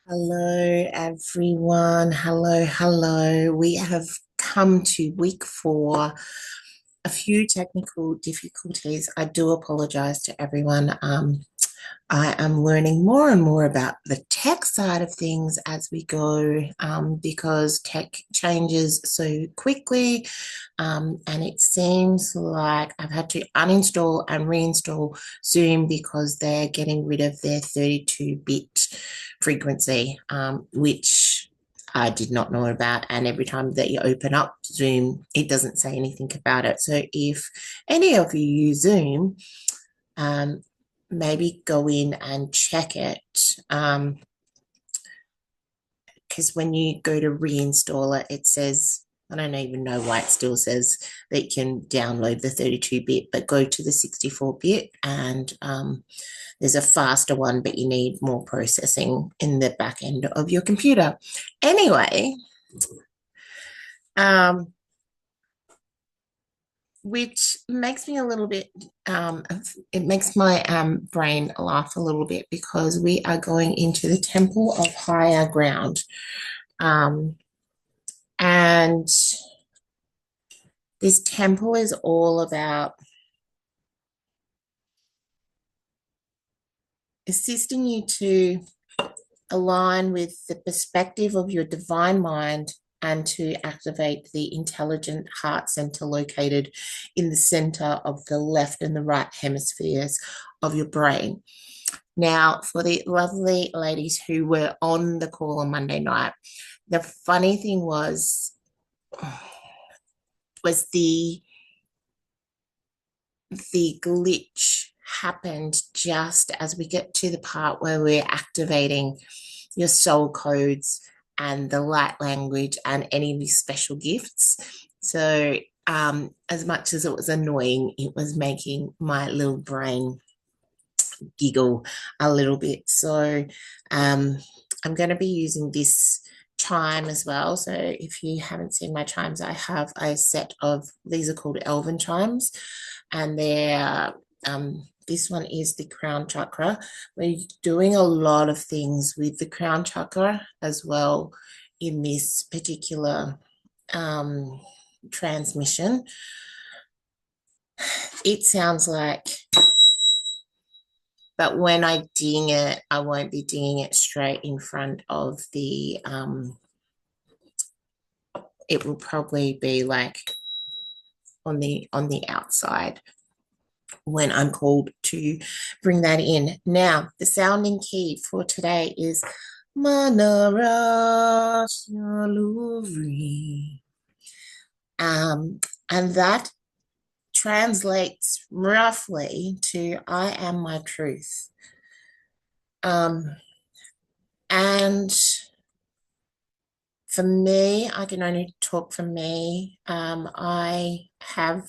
Hello, everyone. Hello. We have come to week 4. A few technical difficulties. I do apologize to everyone. I am learning more and more about the tech side of things as we go, because tech changes so quickly. And it seems like I've had to uninstall and reinstall Zoom because they're getting rid of their 32-bit frequency, which I did not know about. And every time that you open up Zoom, it doesn't say anything about it. So if any of you use Zoom, um, maybe go in and check it. Because when you go to reinstall it, it says, I don't even know why it still says that you can download the 32-bit, but go to the 64-bit and there's a faster one, but you need more processing in the back end of your computer. Anyway, um, which makes me a little bit, it makes my brain laugh a little bit because we are going into the Temple of Higher Ground. Um, and this temple is all about assisting you to align with the perspective of your divine mind and to activate the intelligent heart center located in the center of the left and the right hemispheres of your brain. Now, for the lovely ladies who were on the call on Monday night, the funny thing was the glitch happened just as we get to the part where we're activating your soul codes and the light language and any of these special gifts. So, as much as it was annoying, it was making my little brain giggle a little bit. So, I'm going to be using this chime as well. So, if you haven't seen my chimes, I have a set of these are called elven chimes, and they're this one is the crown chakra. We're doing a lot of things with the crown chakra as well in this particular transmission. It sounds like, but when I ding it, I won't be dinging it straight in front of the, it will probably be like on the outside when I'm called to bring that in. Now, the sounding key for today is Manara Shaluvri. And that translates roughly to I am my truth. And for me, I can only talk for me. I have,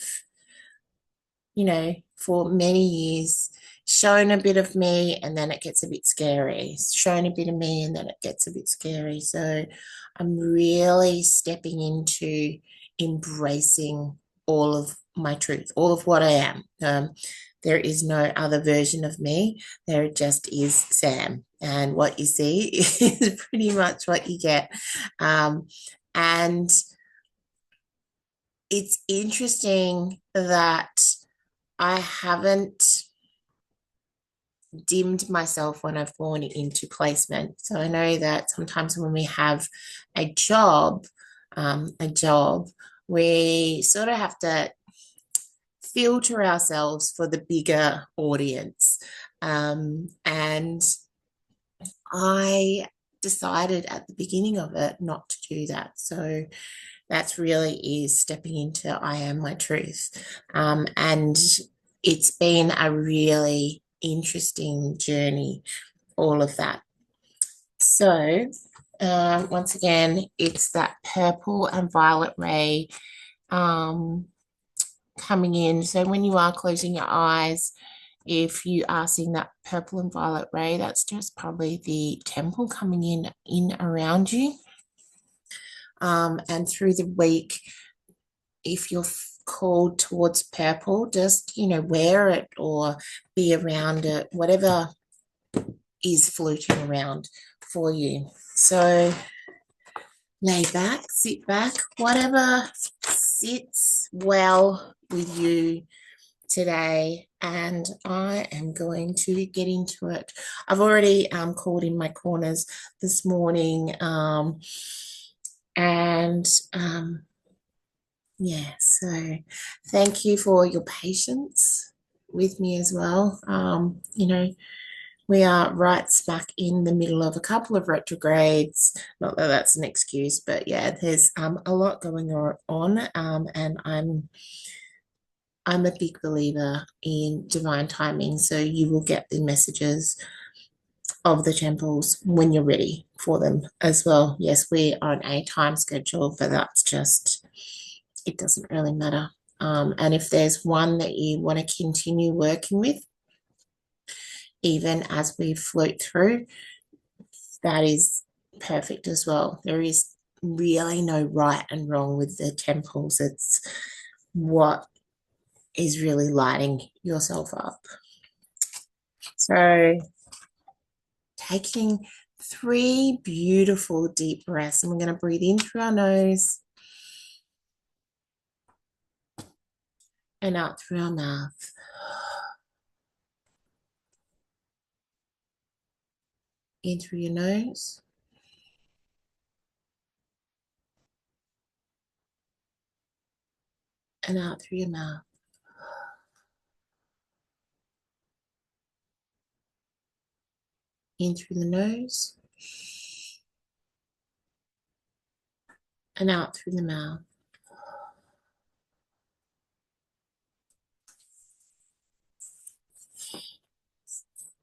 for many years shown a bit of me and then it gets a bit scary, shown a bit of me and then it gets a bit scary. So I'm really stepping into embracing all of my truth, all of what I am. There is no other version of me. There just is Sam. And what you see is pretty much what you get. And it's interesting that I haven't dimmed myself when I've gone into placement. So I know that sometimes when we have a job, we sort of have to filter ourselves for the bigger audience. And I decided at the beginning of it not to do that. So that's really is stepping into I am my truth. And it's been a really interesting journey, all of that. So, once again, it's that purple and violet ray coming in. So, when you are closing your eyes, if you are seeing that purple and violet ray, that's just probably the temple coming in around you. And through the week, if you're called towards purple, just wear it or be around it, whatever is floating around for you. So lay back, sit back, whatever sits well with you today, and I am going to get into it. I've already called in my corners this morning, and yeah, so thank you for your patience with me as well. We are right smack in the middle of a couple of retrogrades. Not that that's an excuse, but yeah, there's a lot going on, and I'm a big believer in divine timing. So you will get the messages of the temples when you're ready for them as well. Yes, we are on a time schedule, but that's just, it doesn't really matter. And if there's one that you want to continue working with, even as we float through, that is perfect as well. There is really no right and wrong with the temples. It's what is really lighting yourself up. So taking 3 beautiful deep breaths, and we're going to breathe in through our nose and out through our mouth. In through your nose and out through your mouth. In through the nose and out through the mouth.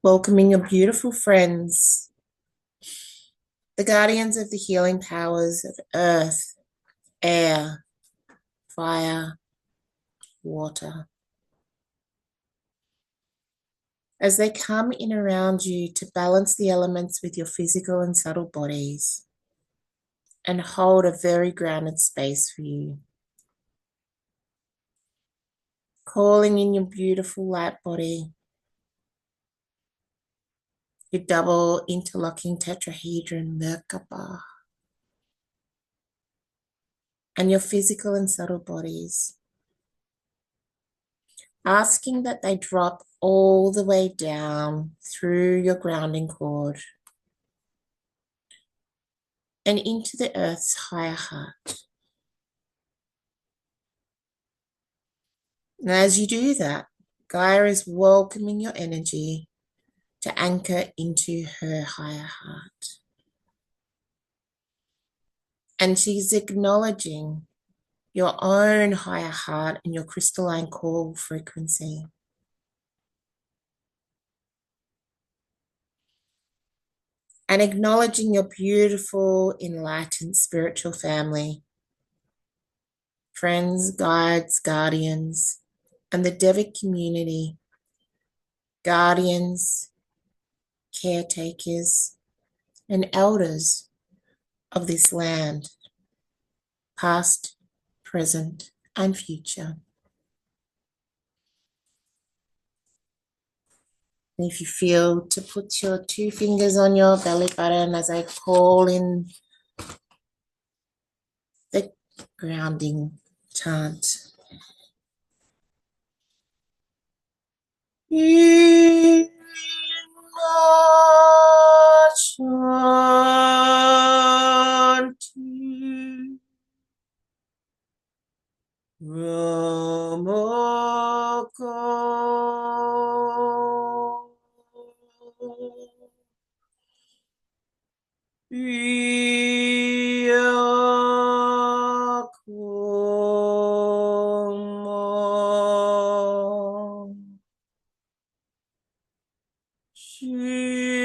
Welcoming your beautiful friends, the guardians of the healing powers of earth, air, fire, water, as they come in around you to balance the elements with your physical and subtle bodies and hold a very grounded space for you. Calling in your beautiful light body, your double interlocking tetrahedron Merkaba, and your physical and subtle bodies, asking that they drop all the way down through your grounding cord and into the earth's higher heart. And as you do that, Gaia is welcoming your energy to anchor into her higher heart. And she's acknowledging your own higher heart and your crystalline core frequency. And acknowledging your beautiful, enlightened spiritual family, friends, guides, guardians, and the Devic community, guardians, caretakers, and elders of this land, past, present, and future. And if you feel to put your 2 fingers on your belly button as I call in the grounding chant. Shanti Ramaka Yakoma Shilaka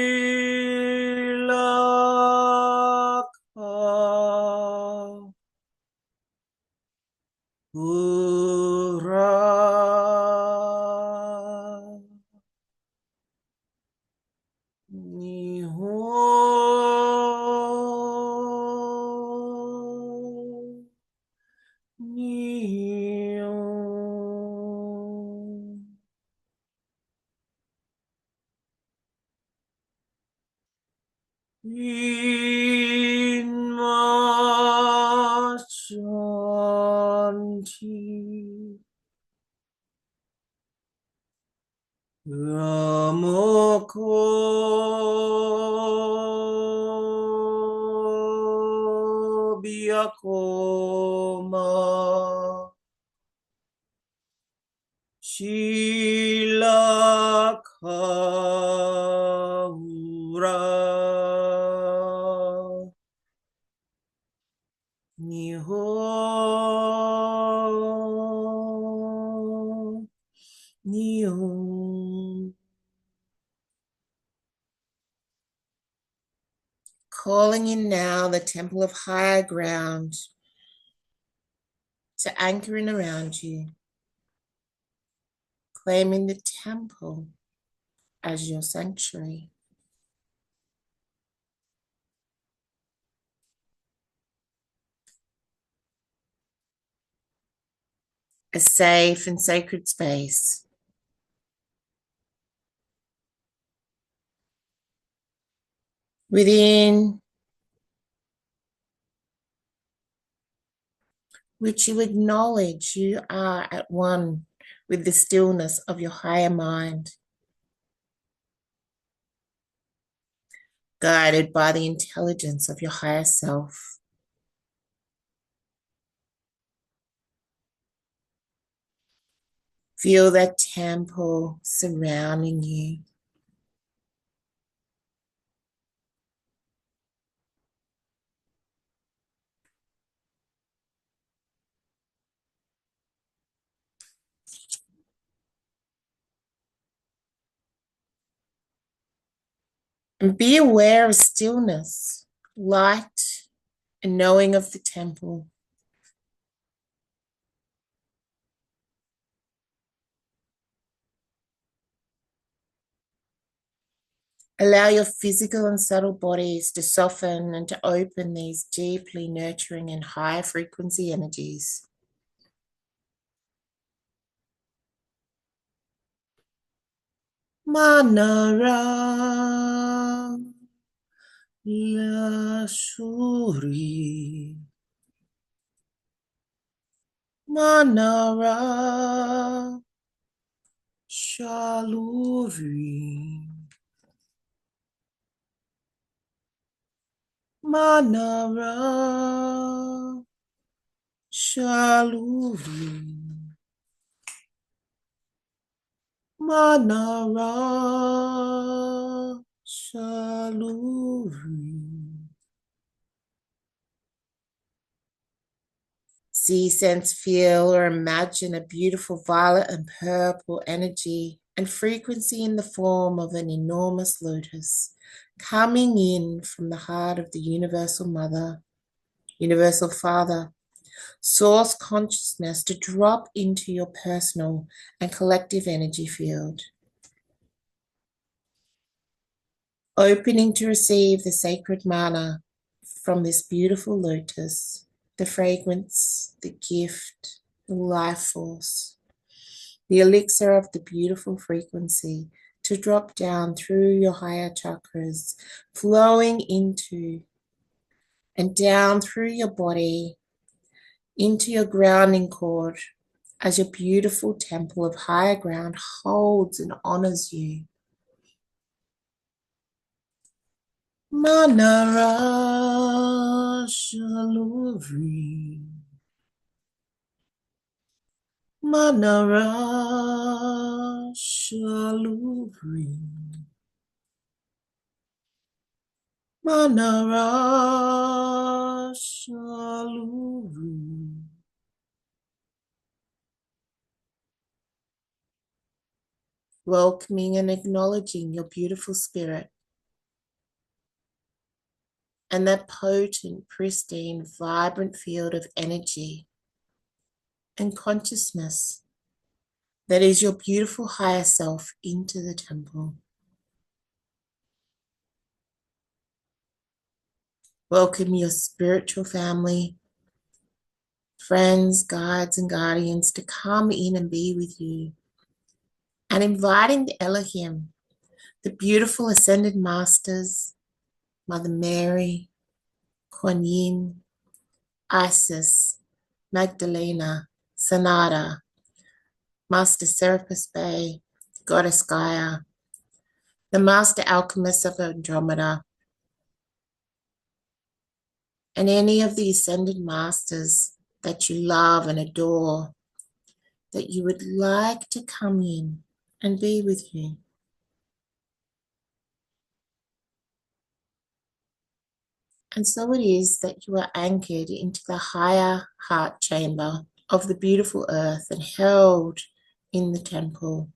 Pura Nihon Nihon. Inma Shanti Ramoko Byakoma Shila Kaura Nihon Nihon. Calling in now the temple of higher ground to anchor in around you, claiming the temple as your sanctuary, a safe and sacred space within which you acknowledge you are at one with the stillness of your higher mind, guided by the intelligence of your higher self. Feel that temple surrounding you. And be aware of stillness, light, and knowing of the temple. Allow your physical and subtle bodies to soften and to open these deeply nurturing and high frequency energies. Manara Yasuri Manara Shaluri Manara Shaluri Manara Shaluri. See, sense, feel, or imagine a beautiful violet and purple energy and frequency in the form of an enormous lotus coming in from the heart of the Universal Mother, Universal Father, Source Consciousness to drop into your personal and collective energy field. Opening to receive the sacred mana from this beautiful lotus, the fragrance, the gift, the life force, the elixir of the beautiful frequency to drop down through your higher chakras, flowing into and down through your body, into your grounding cord, as your beautiful temple of higher ground holds and honors you. Manara Shaluri Manara Shaluri Manara Shaluri. Welcoming and acknowledging your beautiful spirit and that potent, pristine, vibrant field of energy and consciousness that is your beautiful higher self into the temple. Welcome your spiritual family, friends, guides, and guardians to come in and be with you. And inviting the Elohim, the beautiful ascended masters, Mother Mary, Kuan Yin, Isis, Magdalena, Sanada, Master Serapis Bey, Goddess Gaia, the Master Alchemist of Andromeda, and any of the Ascended Masters that you love and adore, that you would like to come in and be with you. And so it is that you are anchored into the higher heart chamber of the beautiful earth and held in the temple.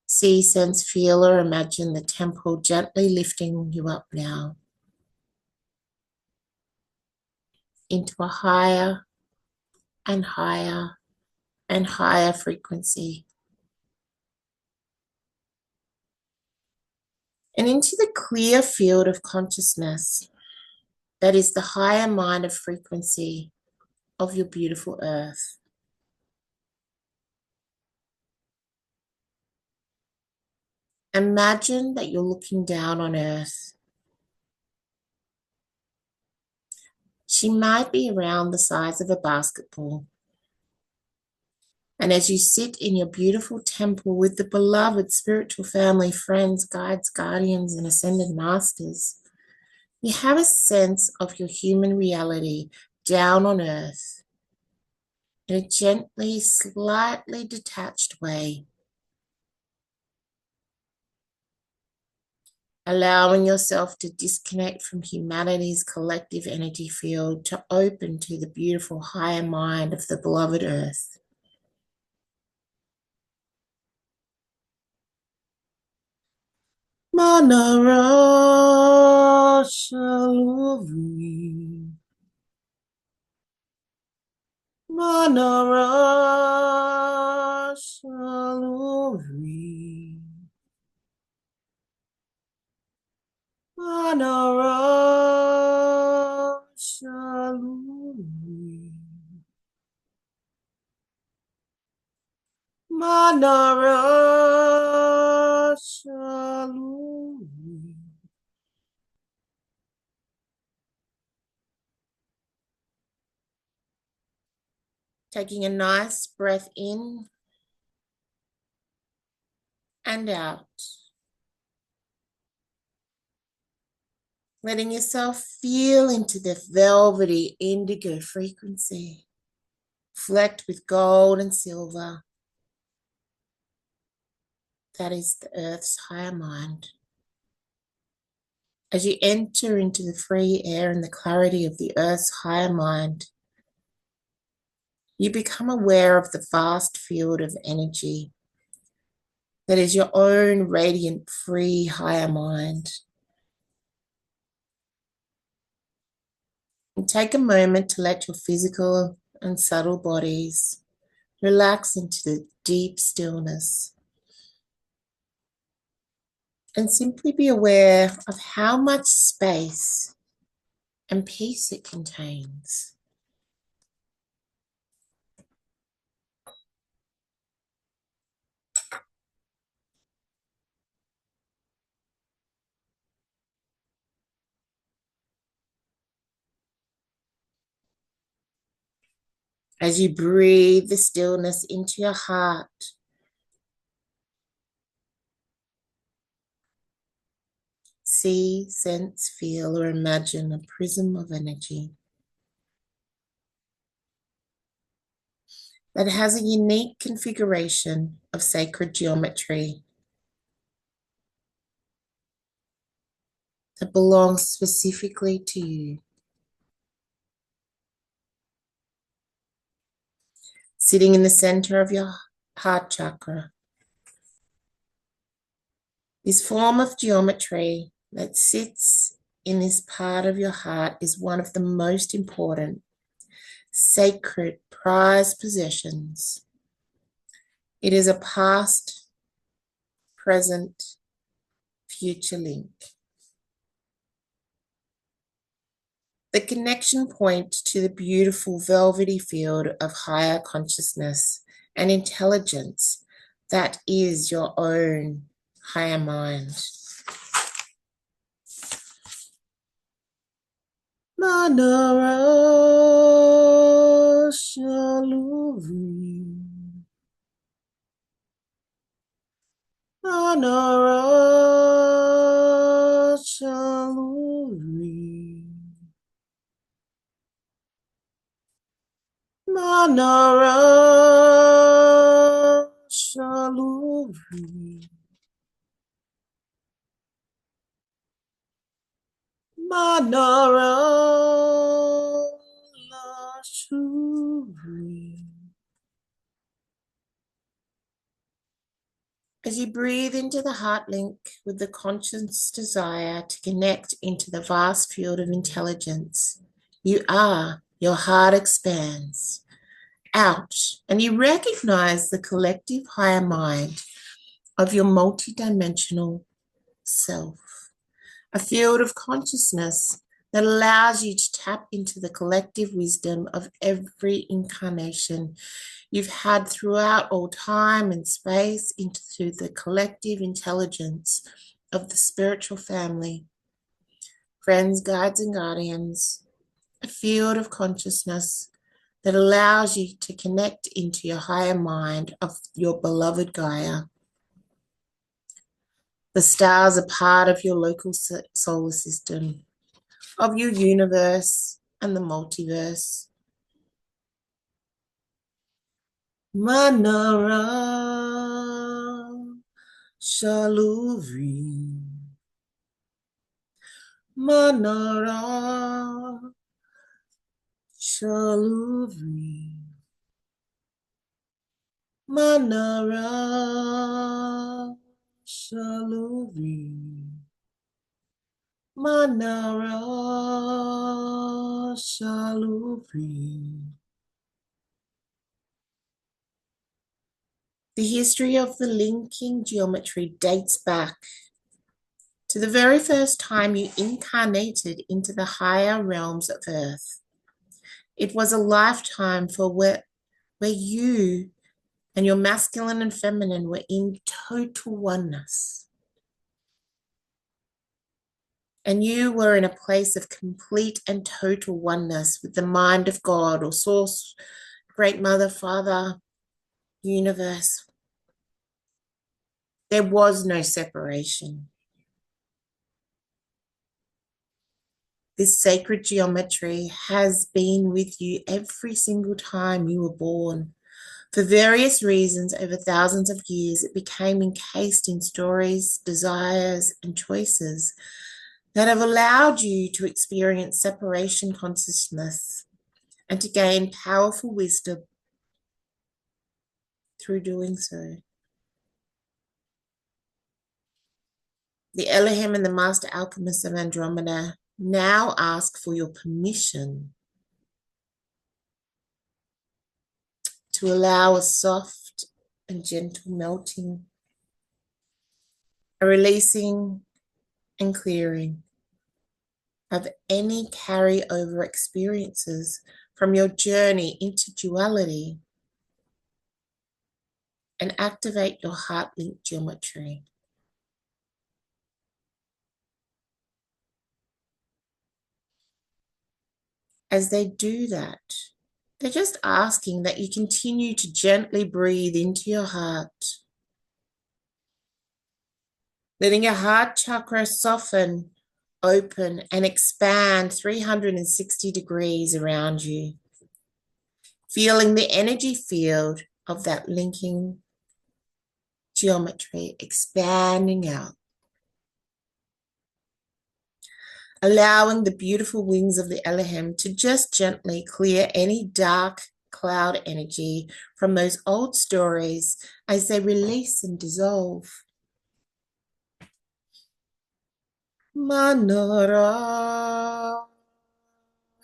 See, sense, feel, or imagine the temple gently lifting you up now into a higher and higher and higher frequency, and into the clear field of consciousness that is the higher mind of frequency of your beautiful earth. Imagine that you're looking down on earth. She might be around the size of a basketball. And as you sit in your beautiful temple with the beloved spiritual family, friends, guides, guardians, and ascended masters, you have a sense of your human reality down on earth in a gently, slightly detached way, allowing yourself to disconnect from humanity's collective energy field to open to the beautiful higher mind of the beloved earth. Manara Shalovi. Manara Shalovi. Manara Shalovi. Manara Shalovi. Taking a nice breath in and out. Letting yourself feel into the velvety indigo frequency, flecked with gold and silver. That is the earth's higher mind. As you enter into the free air and the clarity of the earth's higher mind, you become aware of the vast field of energy that is your own radiant, free, higher mind. And take a moment to let your physical and subtle bodies relax into the deep stillness. And simply be aware of how much space and peace it contains. As you breathe the stillness into your heart, see, sense, feel, or imagine a prism of energy that has a unique configuration of sacred geometry that belongs specifically to you. Sitting in the center of your heart chakra, this form of geometry that sits in this part of your heart is one of the most important, sacred, prized possessions. It is a past, present, future link. The connection point to the beautiful velvety field of higher consciousness and intelligence that is your own higher mind. Manara Shaluri. Manara Shaluri. Manara Shaluri. Manara Shaluri. As you breathe into the heart link with the conscious desire to connect into the vast field of intelligence, your heart expands out and you recognize the collective higher mind of your multidimensional self, a field of consciousness that allows you to tap into the collective wisdom of every incarnation you've had throughout all time and space, into the collective intelligence of the spiritual family, friends, guides, and guardians, a field of consciousness that allows you to connect into your higher mind of your beloved Gaia. The stars are part of your local solar system, of your universe and the multiverse. Manara Shaluri. Manara Shaluri. Manara Shaluri. Manara Shaluri. The history of the linking geometry dates back to the very first time you incarnated into the higher realms of Earth. It was a lifetime where you and your masculine and feminine were in total oneness. And you were in a place of complete and total oneness with the mind of God or Source, Great Mother, Father, Universe. There was no separation. This sacred geometry has been with you every single time you were born. For various reasons, over thousands of years, it became encased in stories, desires, and choices that have allowed you to experience separation consciousness and to gain powerful wisdom through doing so. The Elohim and the Master Alchemists of Andromeda now ask for your permission to allow a soft and gentle melting, a releasing and clearing of any carryover experiences from your journey into duality, and activate your heart link geometry. As they do that, they're just asking that you continue to gently breathe into your heart, letting your heart chakra soften, open, and expand 360 degrees around you, feeling the energy field of that linking geometry expanding out, allowing the beautiful wings of the Elohim to just gently clear any dark cloud energy from those old stories as they release and dissolve. Manara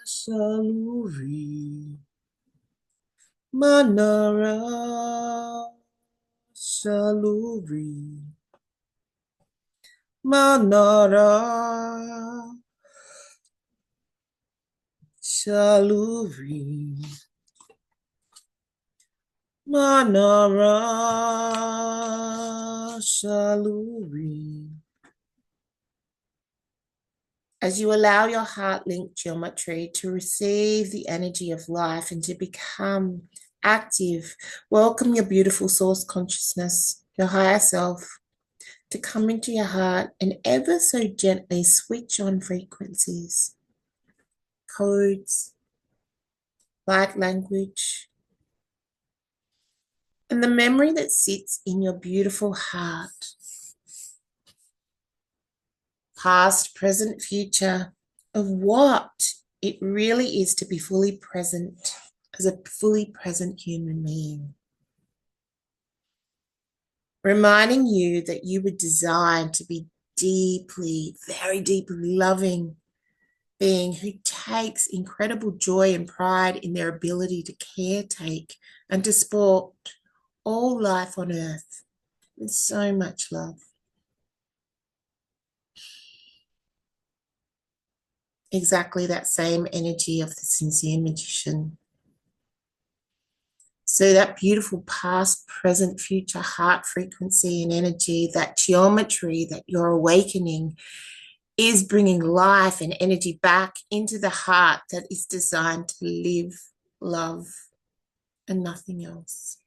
Shaluri. Manara Shaluri. Manara Shaluri. Manara Shaluri. As you allow your heart link geometry to receive the energy of life and to become active, welcome your beautiful source consciousness, your higher self, to come into your heart and ever so gently switch on frequencies, codes, light language, and the memory that sits in your beautiful heart, past, present, future, of what it really is to be fully present as a fully present human being. Reminding you that you were designed to be deeply, very deeply loving being who takes incredible joy and pride in their ability to caretake and to support all life on earth with so much love. Exactly that same energy of the sincere magician. So that beautiful past, present, future heart frequency and energy, that geometry that you're awakening is bringing life and energy back into the heart that is designed to live, love, and nothing else.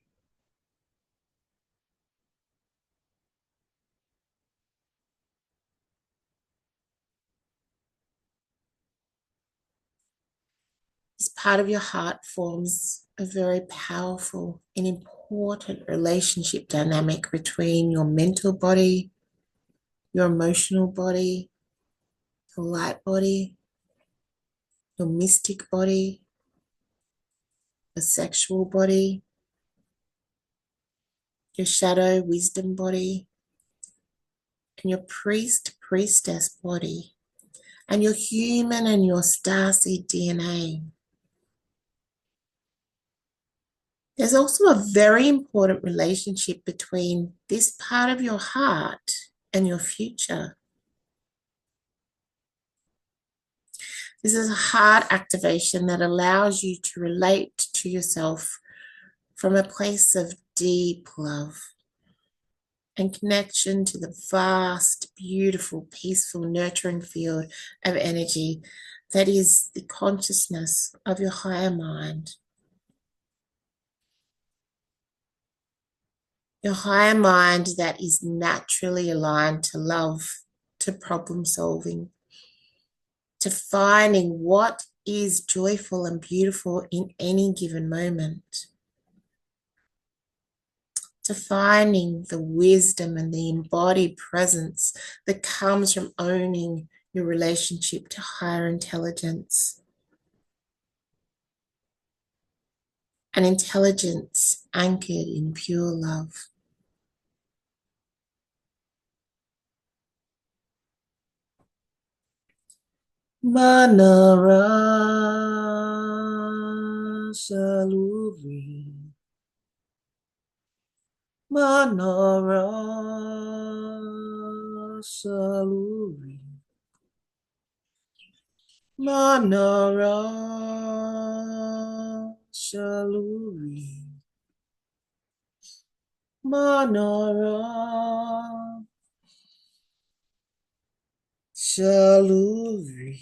This part of your heart forms a very powerful and important relationship dynamic between your mental body, your emotional body, your light body, your mystic body, your sexual body, your shadow wisdom body, and your priest, priestess body, and your human and your starseed DNA. There's also a very important relationship between this part of your heart and your future. This is a heart activation that allows you to relate to yourself from a place of deep love and connection to the vast, beautiful, peaceful, nurturing field of energy that is the consciousness of your higher mind. Your higher mind that is naturally aligned to love, to problem solving, to finding what is joyful and beautiful in any given moment, to finding the wisdom and the embodied presence that comes from owning your relationship to higher intelligence. An intelligence anchored in pure love. Manara Saluri. Manara Saluri. Manara Saluri. Manara Saluri.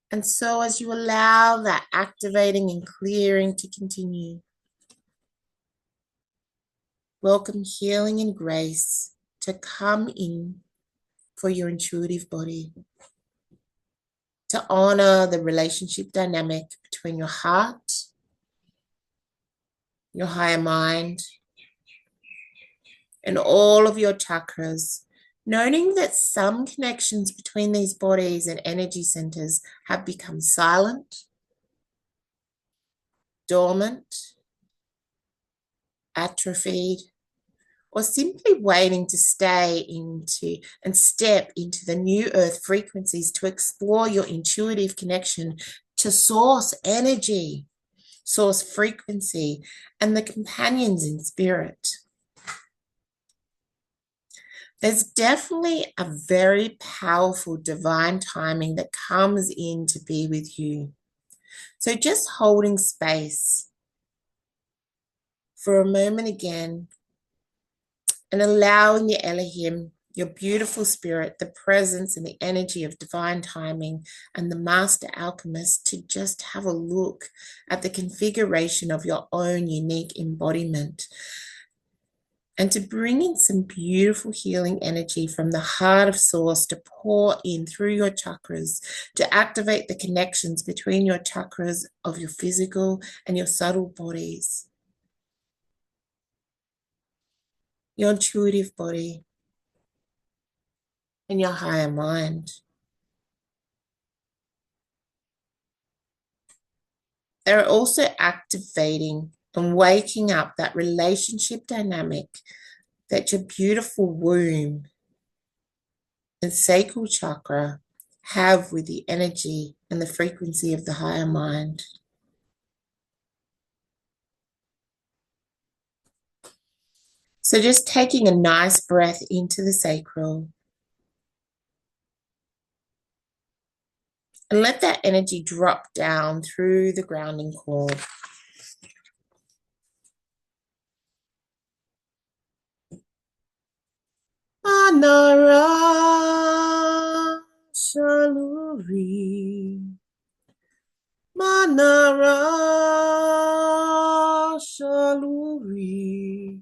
And so as you allow that activating and clearing to continue, welcome healing and grace to come in for your intuitive body, to honor the relationship dynamic between your heart, your higher mind, and all of your chakras, noting that some connections between these bodies and energy centers have become silent, dormant, atrophied, or simply waiting to stay into and step into the new earth frequencies to explore your intuitive connection to source energy, source frequency, and the companions in spirit. There's definitely a very powerful divine timing that comes in to be with you. So just holding space for a moment again and allowing your Elohim, your beautiful spirit, the presence and the energy of divine timing and the master alchemist to just have a look at the configuration of your own unique embodiment and to bring in some beautiful healing energy from the heart of source to pour in through your chakras to activate the connections between your chakras of your physical and your subtle bodies, your intuitive body, and your higher mind. They're also activating and waking up that relationship dynamic that your beautiful womb and sacral chakra have with the energy and the frequency of the higher mind. So just taking a nice breath into the sacral and let that energy drop down through the grounding cord. Anara Shaluri Manara Shaluri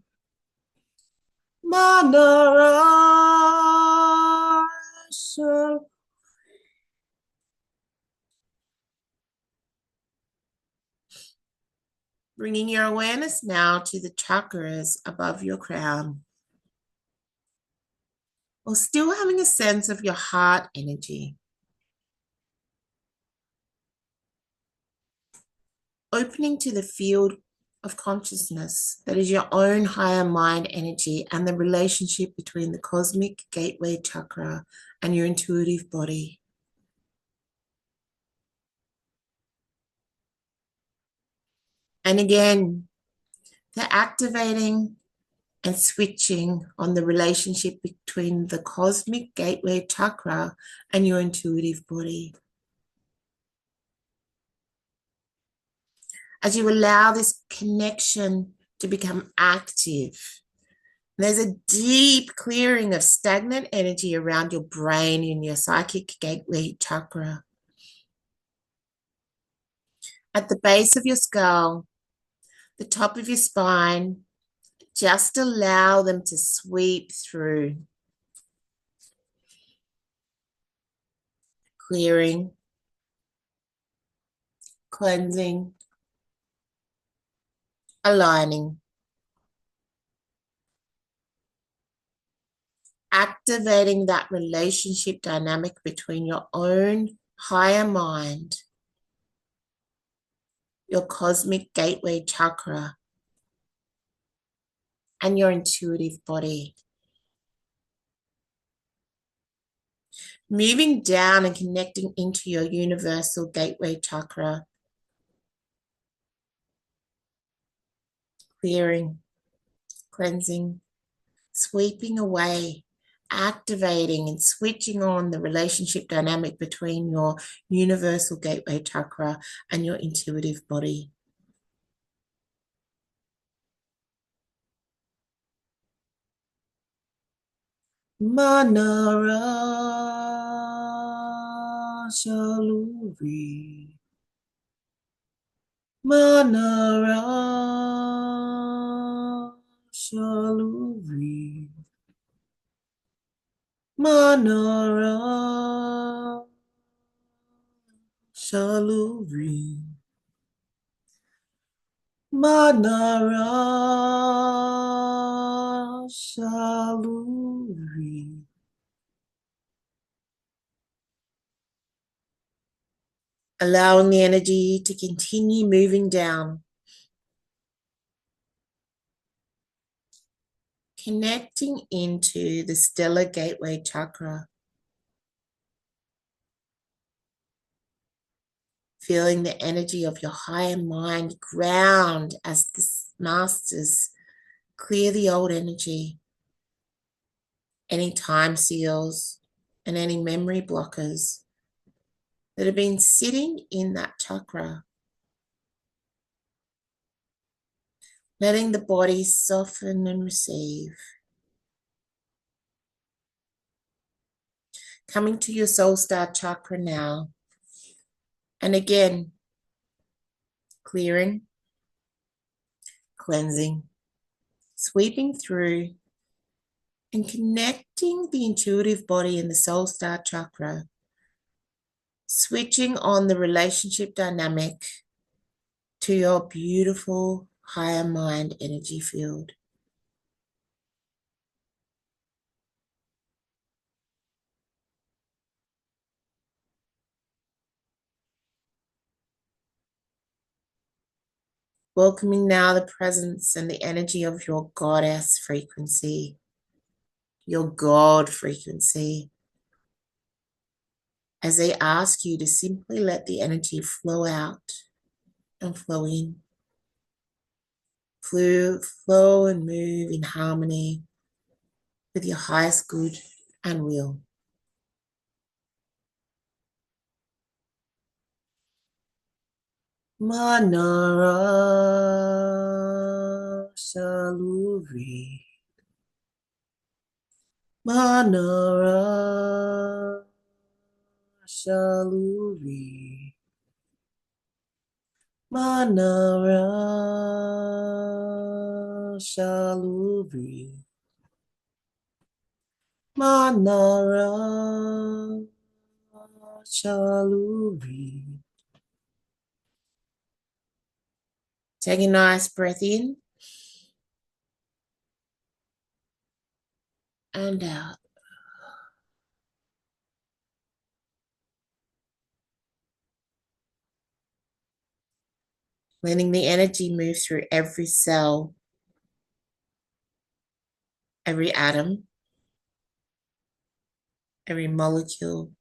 Manara Shaluri. Bringing your awareness now to the chakras above your crown, while still having a sense of your heart energy. Opening to the field of consciousness that is your own higher mind energy and the relationship between the cosmic gateway chakra and your intuitive body. And again, they're activating and switching on the relationship between the cosmic gateway chakra and your intuitive body. As you allow this connection to become active, there's a deep clearing of stagnant energy around your brain and your psychic gateway chakra. At the base of your skull, the top of your spine, just allow them to sweep through, clearing, cleansing, aligning, activating that relationship dynamic between your own higher mind, your cosmic gateway chakra, and your intuitive body. Moving down and connecting into your universal gateway chakra, clearing, cleansing, sweeping away, activating and switching on the relationship dynamic between your universal gateway chakra and your intuitive body. Manara Shaluri Manara Shaluri Manara Shaluri Manara Shaluri. Allowing the energy to continue moving down, connecting into the stellar gateway chakra, feeling the energy of your higher mind ground as the masters clear the old energy, any time seals and any memory blockers that have been sitting in that chakra. letting the body soften and receive. Coming to your soul star chakra now. And again, clearing, cleansing, sweeping through and connecting the intuitive body in the soul star chakra, switching on the relationship dynamic to your beautiful higher mind energy field. Welcoming now the presence and the energy of your goddess frequency, your God frequency, as they ask you to simply let the energy flow out and flow in. Flow and move in harmony with your highest good and will. Manara Shaluri. Manara Shaluri. Manara Shaluri. Manara Shaluri. Take a nice breath in and out. Letting the energy move through every cell, every atom, every molecule.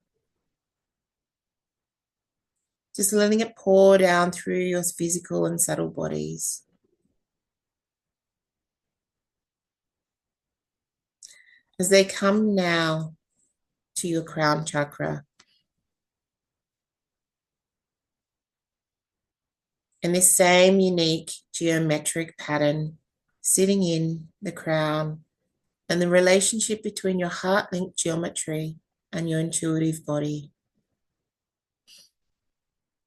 Just letting it pour down through your physical and subtle bodies. As they come now to your crown chakra. And this same unique geometric pattern sitting in the crown and the relationship between your heart-linked geometry and your intuitive body.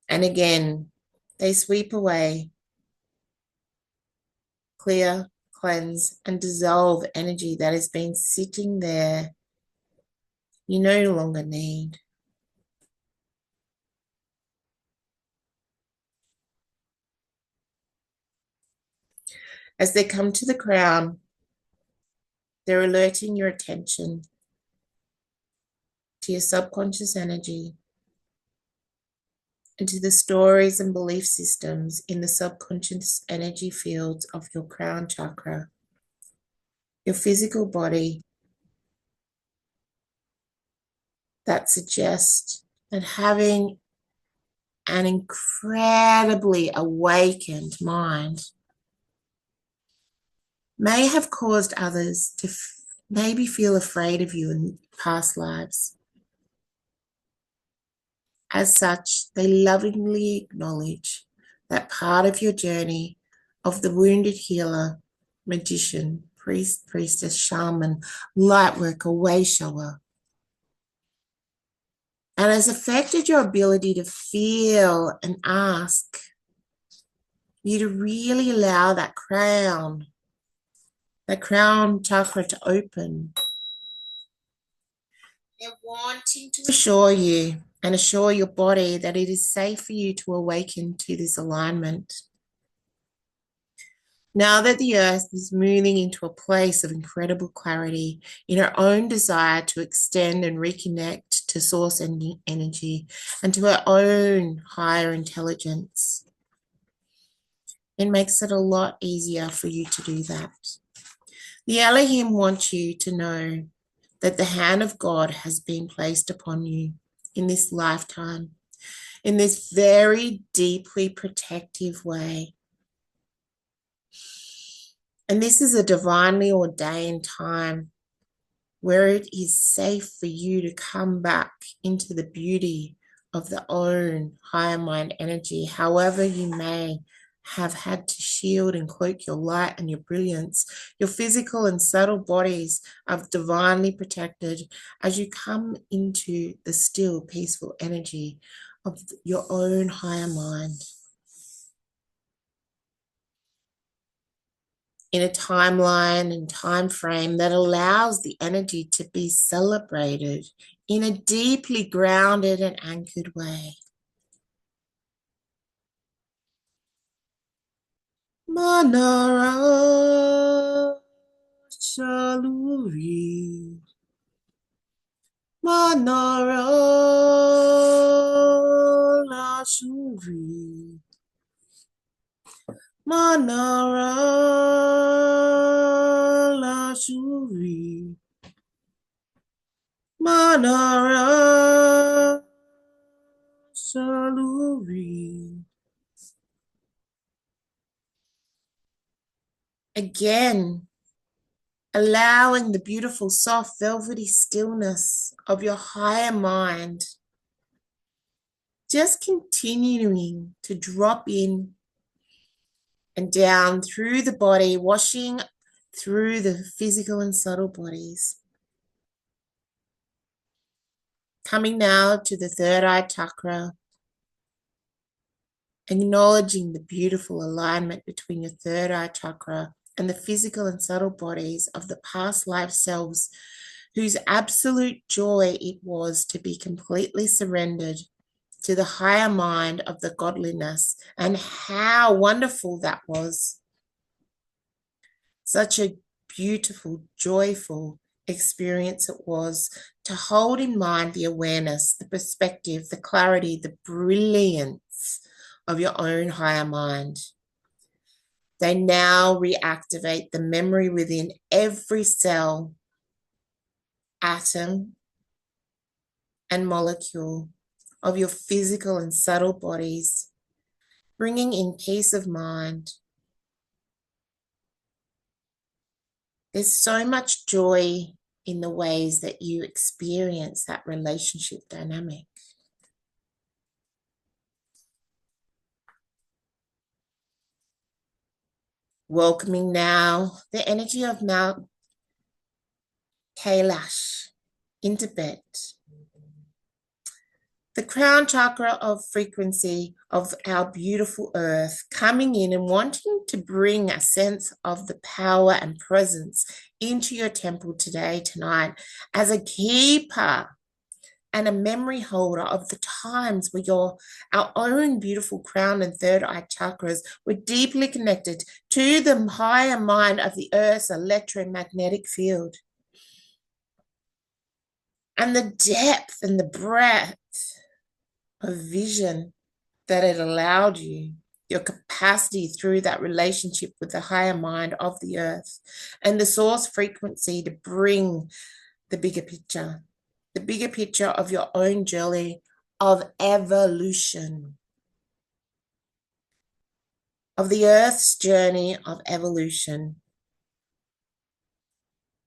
And again, they sweep away, clear, cleanse, and dissolve energy that has been sitting there you no longer need. As they come to the crown, they're alerting your attention to your subconscious energy and to the stories and belief systems in the subconscious energy fields of your crown chakra, your physical body, that suggest that having an incredibly awakened mind may have caused others to maybe feel afraid of you in past lives. As such, they lovingly acknowledge that part of your journey of the wounded healer, magician, priest, priestess, shaman, lightworker, way shower, and has affected your ability to feel and ask you to really allow that crown chakra to open. They're wanting to assure you and assure your body that it is safe for you to awaken to this alignment. Now that the earth is moving into a place of incredible clarity in her own desire to extend and reconnect to source energy and to her own higher intelligence, it makes it a lot easier for you to do that. The Elohim wants you to know that the hand of God has been placed upon you in this lifetime, in this very deeply protective way. And this is a divinely ordained time where it is safe for you to come back into the beauty of the own higher mind energy, however you may have had to shield and cloak your light and your brilliance. Your physical and subtle bodies are divinely protected as you come into the still, peaceful energy of your own higher mind. In a timeline and time frame that allows the energy to be celebrated in a deeply grounded and anchored way. Manara Shaluri. Manara Lashuri. Manara Lashuri. Manara Shaluri. Again, allowing the beautiful, soft, velvety stillness of your higher mind, just continuing to drop in and down through the body, washing through the physical and subtle bodies. Coming now to the third eye chakra, acknowledging the beautiful alignment between your third eye chakra and the physical and subtle bodies of the past life selves, whose absolute joy it was to be completely surrendered to the higher mind of the godliness, and how wonderful that was. Such a beautiful, joyful experience it was to hold in mind the awareness, the perspective, the clarity, the brilliance of your own higher mind. They now reactivate the memory within every cell, atom, and molecule of your physical and subtle bodies, bringing in peace of mind. There's so much joy in the ways that you experience that relationship dynamic. Welcoming now the energy of Mount Kailash in Tibet, the crown chakra of frequency of our beautiful earth, coming in and wanting to bring a sense of the power and presence into your temple today, tonight, as a keeper and a memory holder of the times where our own beautiful crown and third eye chakras were deeply connected to the higher mind of the Earth's electromagnetic field. And the depth and the breadth of vision that it allowed you, your capacity through that relationship with the higher mind of the Earth, and the source frequency to bring the bigger picture of your own journey of evolution, of the Earth's journey of evolution,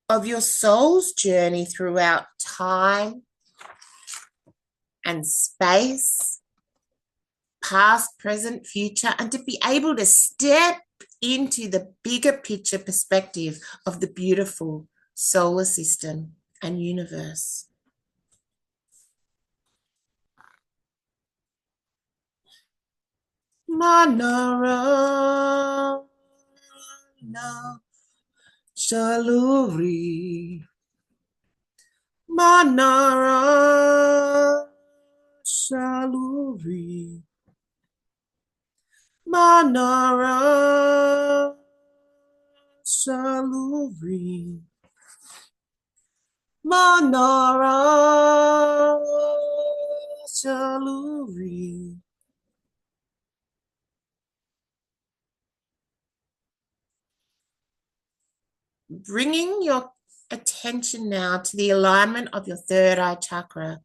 of your soul's journey throughout time and space, past, present, future, and to be able to step into the bigger picture perspective of the beautiful solar system and universe. Manara Shaluri. Manara Shaluri. Manara Shaluri. Manara Shaluri. Bringing your attention now to the alignment of your third eye chakra,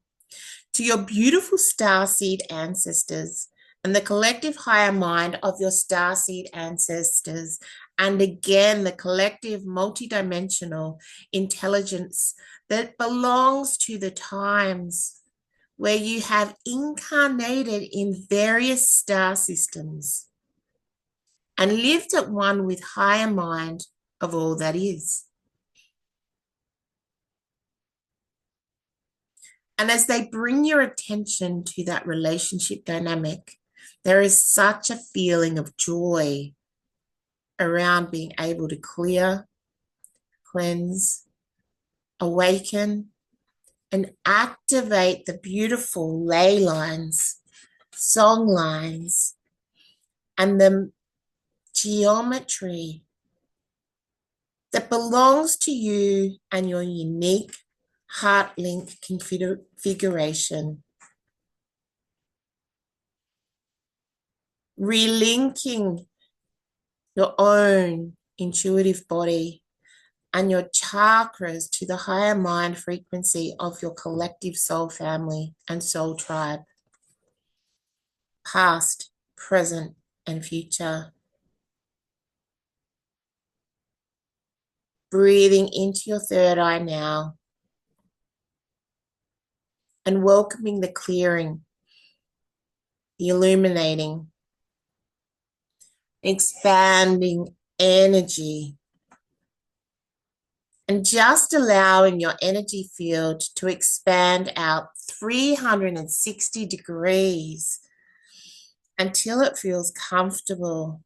to your beautiful starseed ancestors and the collective higher mind of your starseed ancestors, and again, the collective multidimensional intelligence that belongs to the times where you have incarnated in various star systems. and lived at one with higher mind of all that is. And as they bring your attention to that relationship dynamic, there is such a feeling of joy around being able to clear, cleanse, awaken, and activate the beautiful ley lines, song lines, and the geometry that belongs to you and your unique heart link configuration. Relinking your own intuitive body and your chakras to the higher mind frequency of your collective soul family and soul tribe, past, present, and future. Breathing into your third eye now and welcoming the clearing, the illuminating, expanding energy, and just allowing your energy field to expand out 360 degrees until it feels comfortable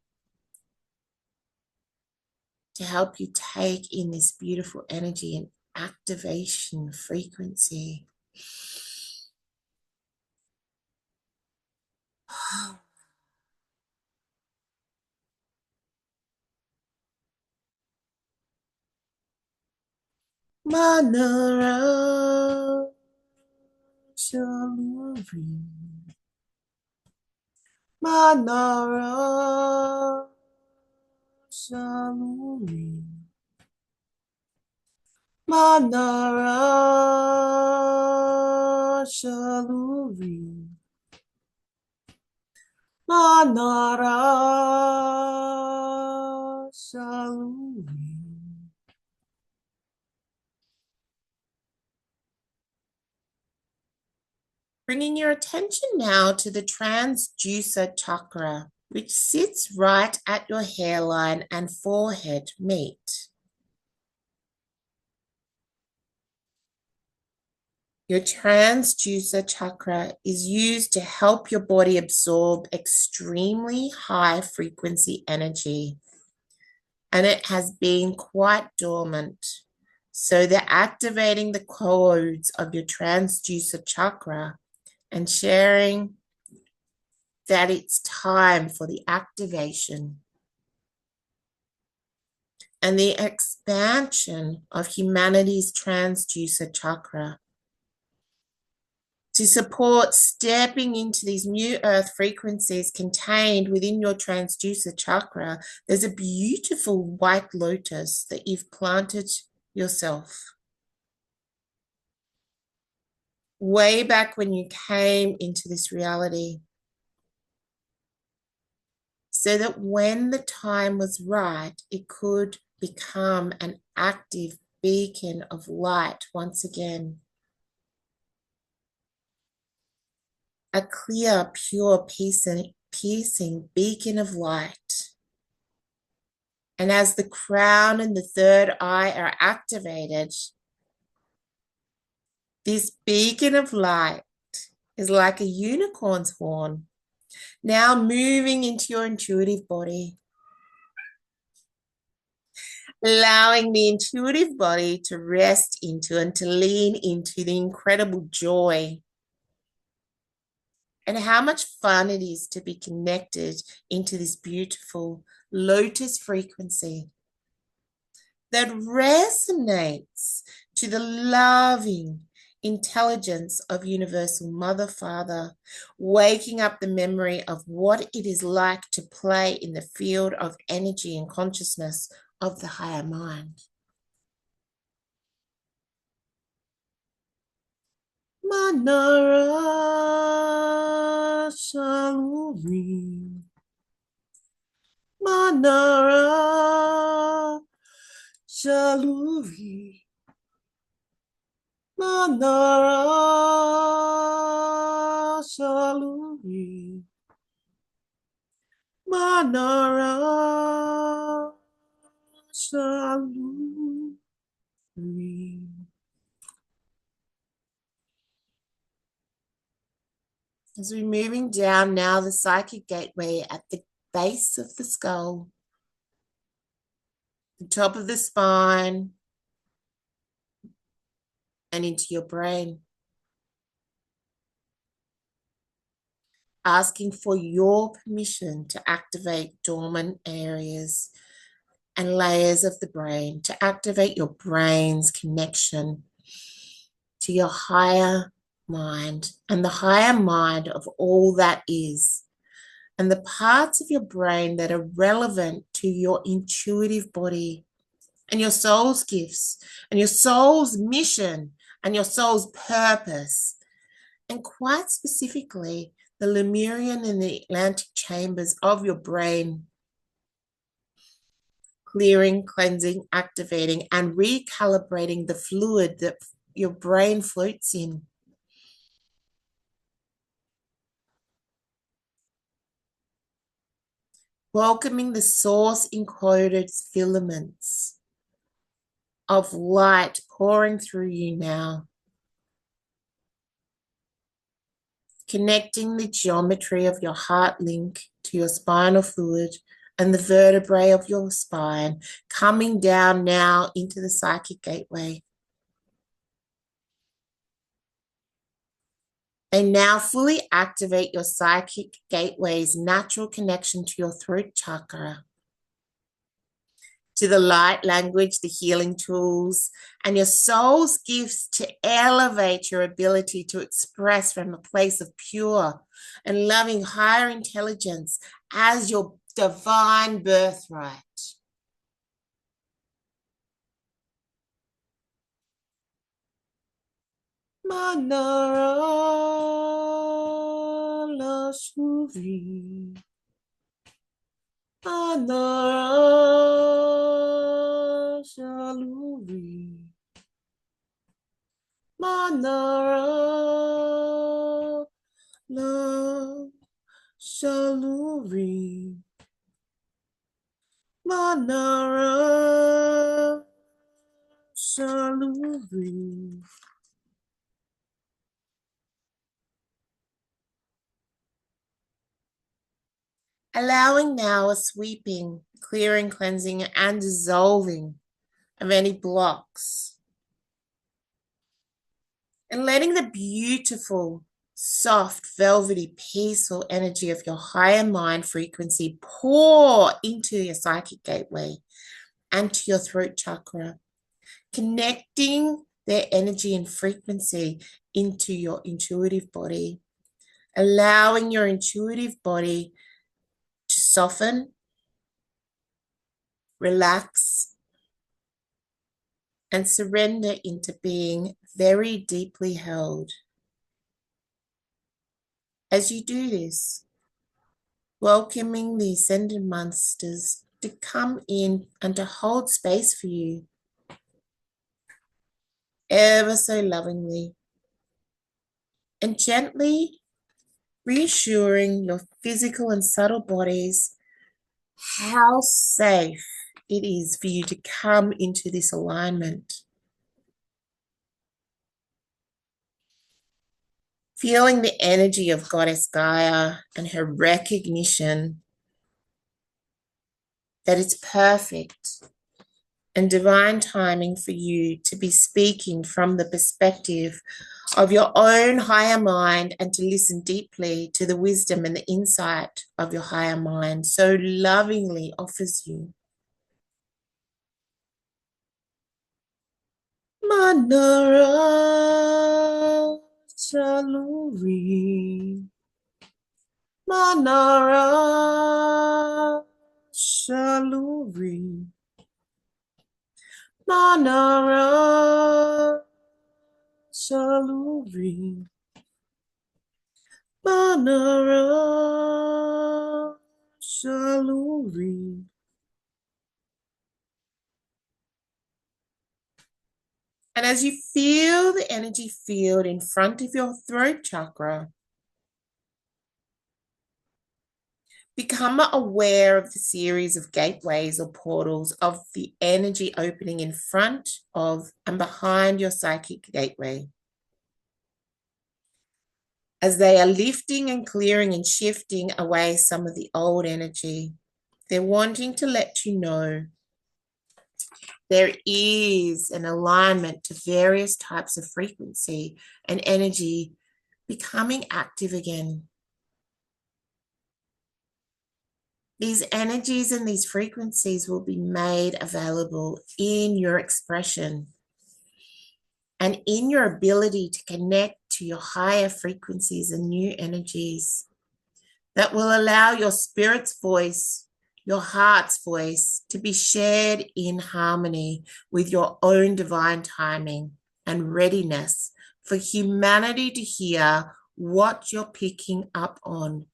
to help you take in this beautiful energy and activation frequency. Manara Shaluri Manara Shaluri Manara Shaluri Manara Shaluri. Bringing your attention now to the transducer chakra, which sits right at your hairline and forehead meet. Your transducer chakra is used to help your body absorb extremely high frequency energy, and it has been quite dormant. So they're activating the codes of your transducer chakra and sharing that it's time for the activation and the expansion of humanity's transducer chakra to support stepping into these new earth frequencies contained within your transducer chakra. There's a beautiful white lotus that you've planted yourself way back when you came into this reality, so that when the time was right, it could become an active beacon of light once again. A clear, pure, piercing beacon of light. And as the crown and the third eye are activated, this beacon of light is like a unicorn's horn, now moving into your intuitive body, allowing the intuitive body to rest into and to lean into the incredible joy and how much fun it is to be connected into this beautiful lotus frequency that resonates to the loving intelligence of Universal Mother Father, waking up the memory of what it is like to play in the field of energy and consciousness of the higher mind. Manara Shaluri Manara Shaluri Manara Shaluri Manara Saluri. As we're moving down now, the psychic gateway at the base of the skull, the top of the spine, and into your brain, asking for your permission to activate dormant areas and layers of the brain, to activate your brain's connection to your higher mind and the higher mind of all that is, and the parts of your brain that are relevant to your intuitive body and your soul's gifts and your soul's mission and your soul's purpose. And quite specifically, the Lemurian and the Atlantic chambers of your brain, clearing, cleansing, activating, and recalibrating the fluid that your brain floats in. Welcoming the source encoded filaments of light pouring through you now. Connecting the geometry of your heart link to your spinal fluid and the vertebrae of your spine, coming down now into the psychic gateway. And now fully activate your psychic gateway's natural connection to your throat chakra, to the light language, the healing tools, and your soul's gifts to elevate your ability to express from a place of pure and loving higher intelligence as your divine birthright. Manara la Shuri. Manara Shaluri. Manara la Shaluri. Manara Shaluri. Allowing now a sweeping, clearing, cleansing, and dissolving of any blocks. And letting the beautiful, soft, velvety, peaceful energy of your higher mind frequency pour into your psychic gateway and to your throat chakra, connecting their energy and frequency into your intuitive body, allowing your intuitive body to soften, relax, and surrender into being very deeply held. As you do this, welcoming the ascended masters to come in and to hold space for you ever so lovingly, and gently reassuring your physical and subtle bodies how safe it is for you to come into this alignment. Feeling the energy of Goddess Gaia and her recognition that it's perfect and divine timing for you to be speaking from the perspective of your own higher mind and to listen deeply to the wisdom and the insight of your higher mind so lovingly offers you. Manara Shaluri. Manara Shaluri. Manara Shaluri. Manara Shaluri. And as you feel the energy field in front of your throat chakra, Become aware of the series of gateways or portals of the energy opening in front of and behind your psychic gateway. As they are lifting and clearing and shifting away some of the old energy, they're wanting to let you know there is an alignment to various types of frequency and energy becoming active again. These energies and these frequencies will be made available in your expression and in your ability to connect to your higher frequencies and new energies that will allow your spirit's voice, your heart's voice to be shared in harmony with your own divine timing and readiness for humanity to hear what you're picking up on.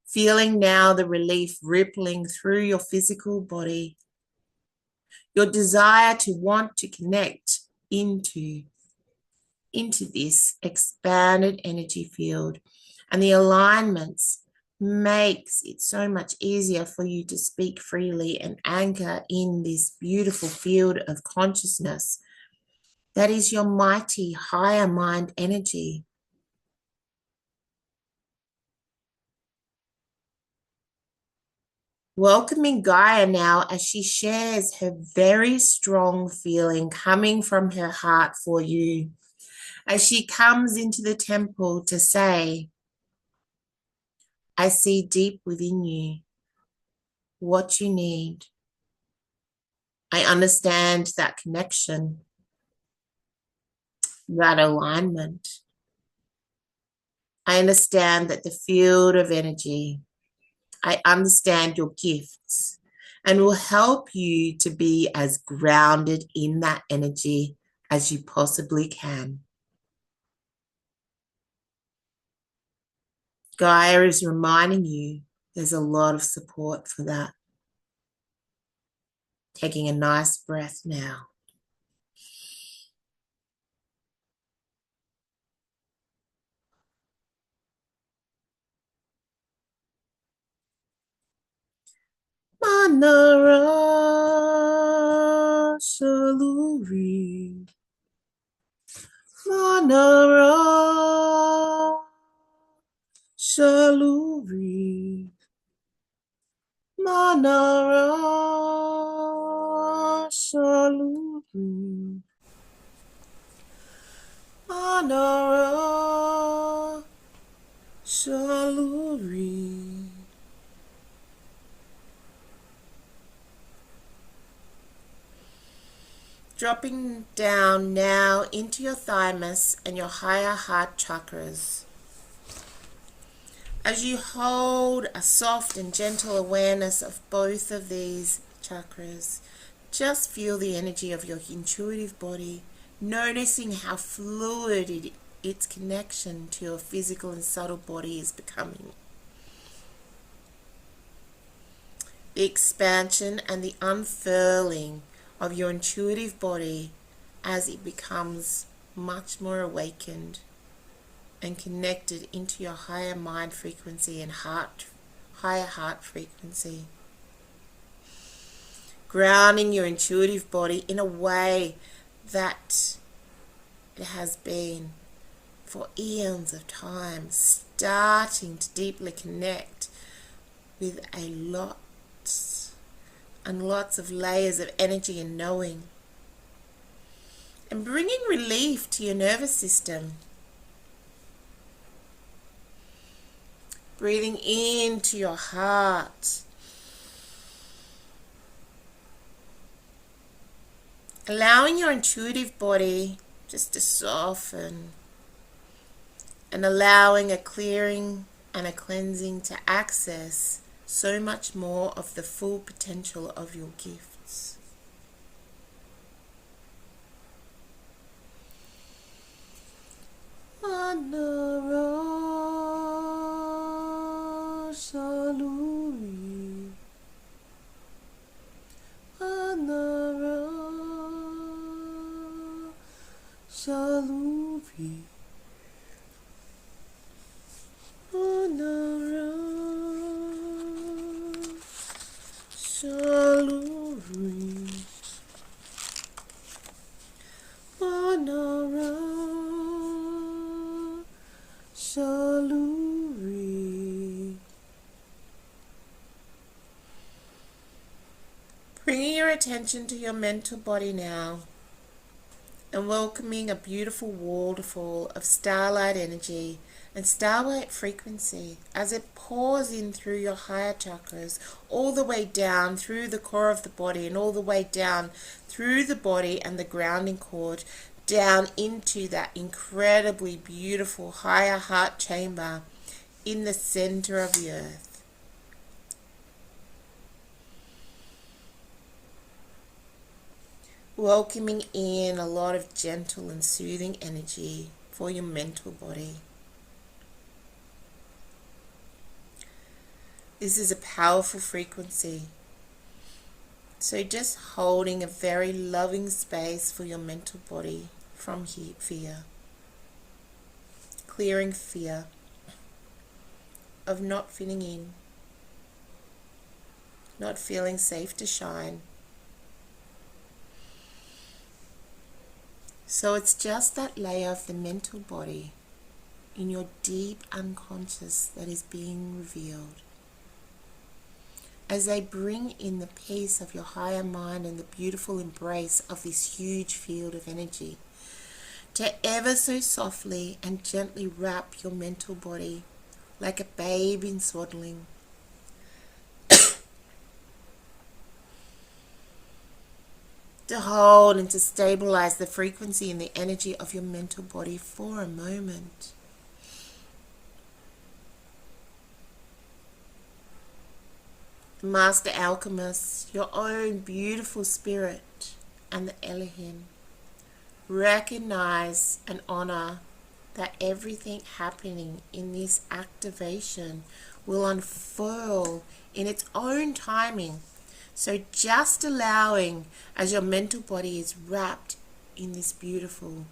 Feeling now the relief rippling through your physical body, your desire to want to connect into this expanded energy field, and the alignments makes it so much easier for you to speak freely and anchor in this beautiful field of consciousness that is your mighty higher mind energy. Welcoming Gaia now as she shares her very strong feeling coming from her heart for you, as she comes into the temple to say, I see deep within you what you need. I understand that connection, that alignment. I understand that the field of energy, I understand your gifts and will help you to be as grounded in that energy as you possibly can. Gaia is reminding you there's a lot of support for that. Taking a nice breath now. Manara Shaluri. Manara Shaluri. Manara Shaluri. Manara Shaluri. Dropping down now into your thymus and your higher heart chakras. As you hold a soft and gentle awareness of both of these chakras, just feel the energy of your intuitive body, noticing how fluid its connection to your physical and subtle body is becoming. The expansion and the unfurling of your intuitive body as it becomes much more awakened and connected into your higher mind frequency and higher heart frequency. Grounding your intuitive body in a way that it has been for eons of time, starting to deeply connect with a lots and lots of layers of energy and knowing, and bringing relief to your nervous system. Breathing into your heart, allowing your intuitive body just to soften, and allowing a clearing and a cleansing to access so much more of the full potential of your gifts. Manara Shaluri. Manara Shaluri. Manara Shaluri, Manara, Shaluri. Bringing your attention to your mental body now and welcoming a beautiful waterfall of starlight energy and starlight frequency as it pours in through your higher chakras, all the way down through the core of the body and all the way down through the body and the grounding cord, down into that incredibly beautiful higher heart chamber in the center of the earth. Welcoming in a lot of gentle and soothing energy for your mental body. This is a powerful frequency. So just holding a very loving space for your mental body from fear. Clearing fear of not fitting in, not feeling safe to shine. So it's just that layer of the mental body in your deep unconscious that is being revealed. As they bring in the peace of your higher mind and the beautiful embrace of this huge field of energy, to ever so softly and gently wrap your mental body like a babe in swaddling. To hold and to stabilize the frequency and the energy of your mental body for a moment. Master Alchemist, your own beautiful spirit and the Elohim, recognize and honor that everything happening in this activation will unfurl in its own timing. So just allowing, as your mental body is wrapped in this beautiful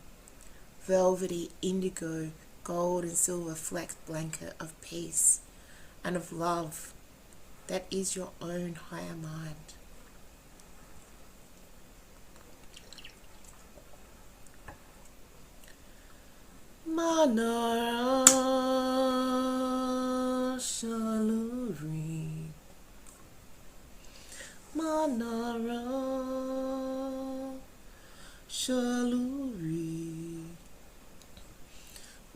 velvety indigo, gold and silver flecked blanket of peace and of love that is your own higher mind. Manara Shaluri, Manara Shaluri,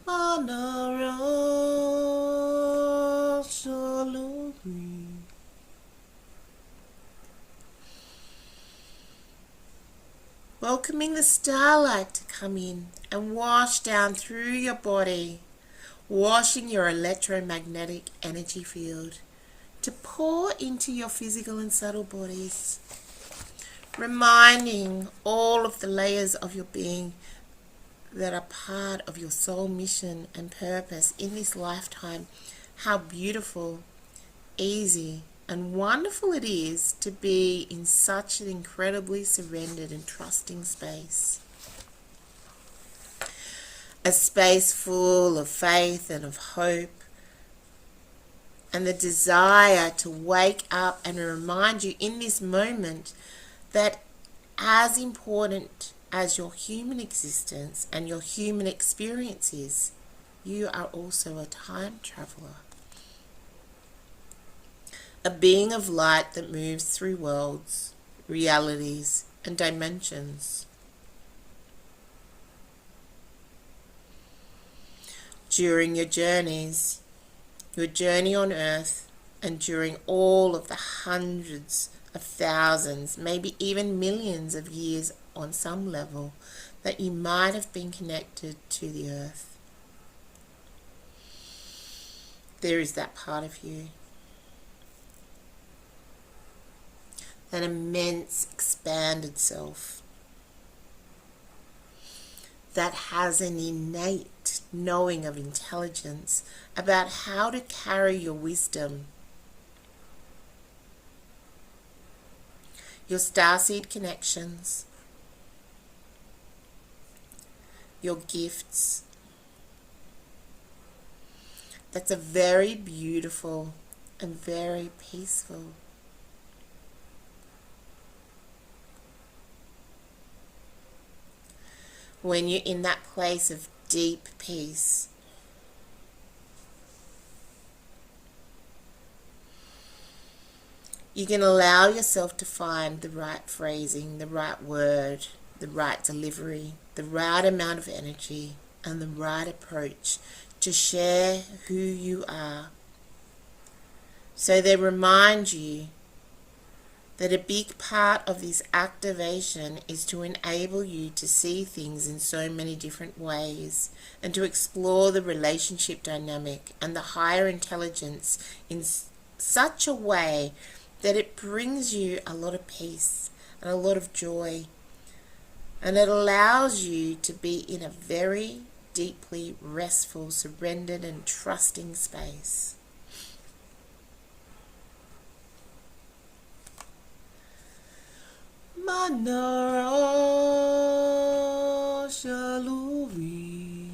Manara Shaluri. Welcoming the starlight to come in and wash down through your body, washing your electromagnetic energy field to pour into your physical and subtle bodies, reminding all of the layers of your being that are part of your soul mission and purpose in this lifetime, how beautiful, easy, and wonderful it is to be in such an incredibly surrendered and trusting space. A space full of faith and of hope, and the desire to wake up and remind you in this moment that as important as your human existence and your human experience is, you are also a time traveler. A being of light that moves through worlds, realities, and dimensions. During your journeys, your journey on earth, and during all of the hundreds of thousands, maybe even millions of years on some level that you might have been connected to the earth, there is that part of you. That immense expanded self that has an innate knowing of intelligence about how to carry your wisdom, your starseed connections, your gifts. That's a very beautiful and very peaceful when you're in that place of deep peace. You can allow yourself to find the right phrasing, the right word, the right delivery, the right amount of energy, and the right approach to share who you are. So they remind you that a big part of this activation is to enable you to see things in so many different ways and to explore the relationship dynamic and the higher intelligence in such a way that it brings you a lot of peace and a lot of joy, and it allows you to be in a very deeply restful, surrendered and trusting space. Manara Shaluri,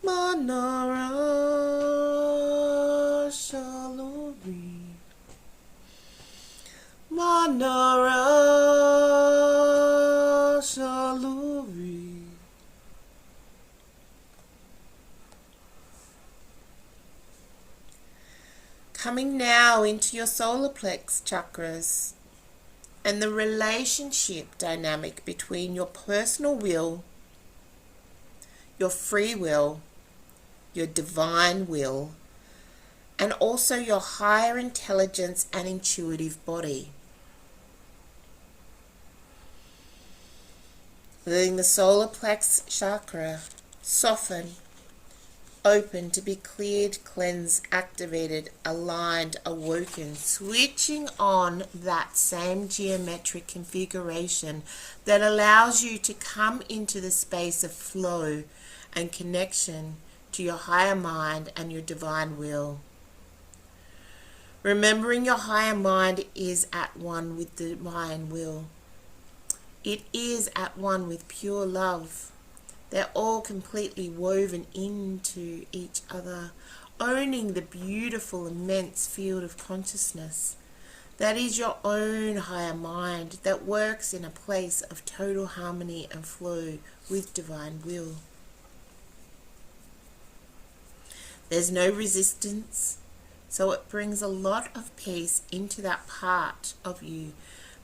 Manara Shaluri, Manara Shaluri. Coming now into your solar plex chakras and the relationship dynamic between your personal will, your free will, your divine will, and also your higher intelligence and intuitive body. Letting the solar plex chakra soften, open to be cleared, cleansed, activated, aligned, awoken, switching on that same geometric configuration that allows you to come into the space of flow and connection to your higher mind and your divine will. Remembering your higher mind is at one with the divine will. It is at one with pure love. They're all completely woven into each other, owning the beautiful, immense field of consciousness. That is your own higher mind that works in a place of total harmony and flow with divine will. There's no resistance, so it brings a lot of peace into that part of you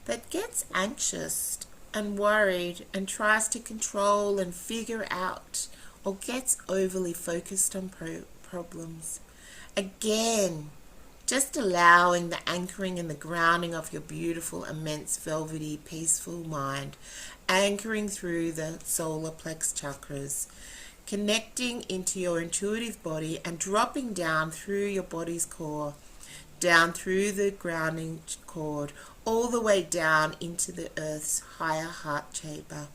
that gets anxious and worried and tries to control and figure out or gets overly focused on problems. Again, just allowing the anchoring and the grounding of your beautiful, immense, velvety, peaceful mind, anchoring through the solar plex chakras, connecting into your intuitive body and dropping down through your body's core, down through the grounding cord, all the way down into the earth's higher heart chamber.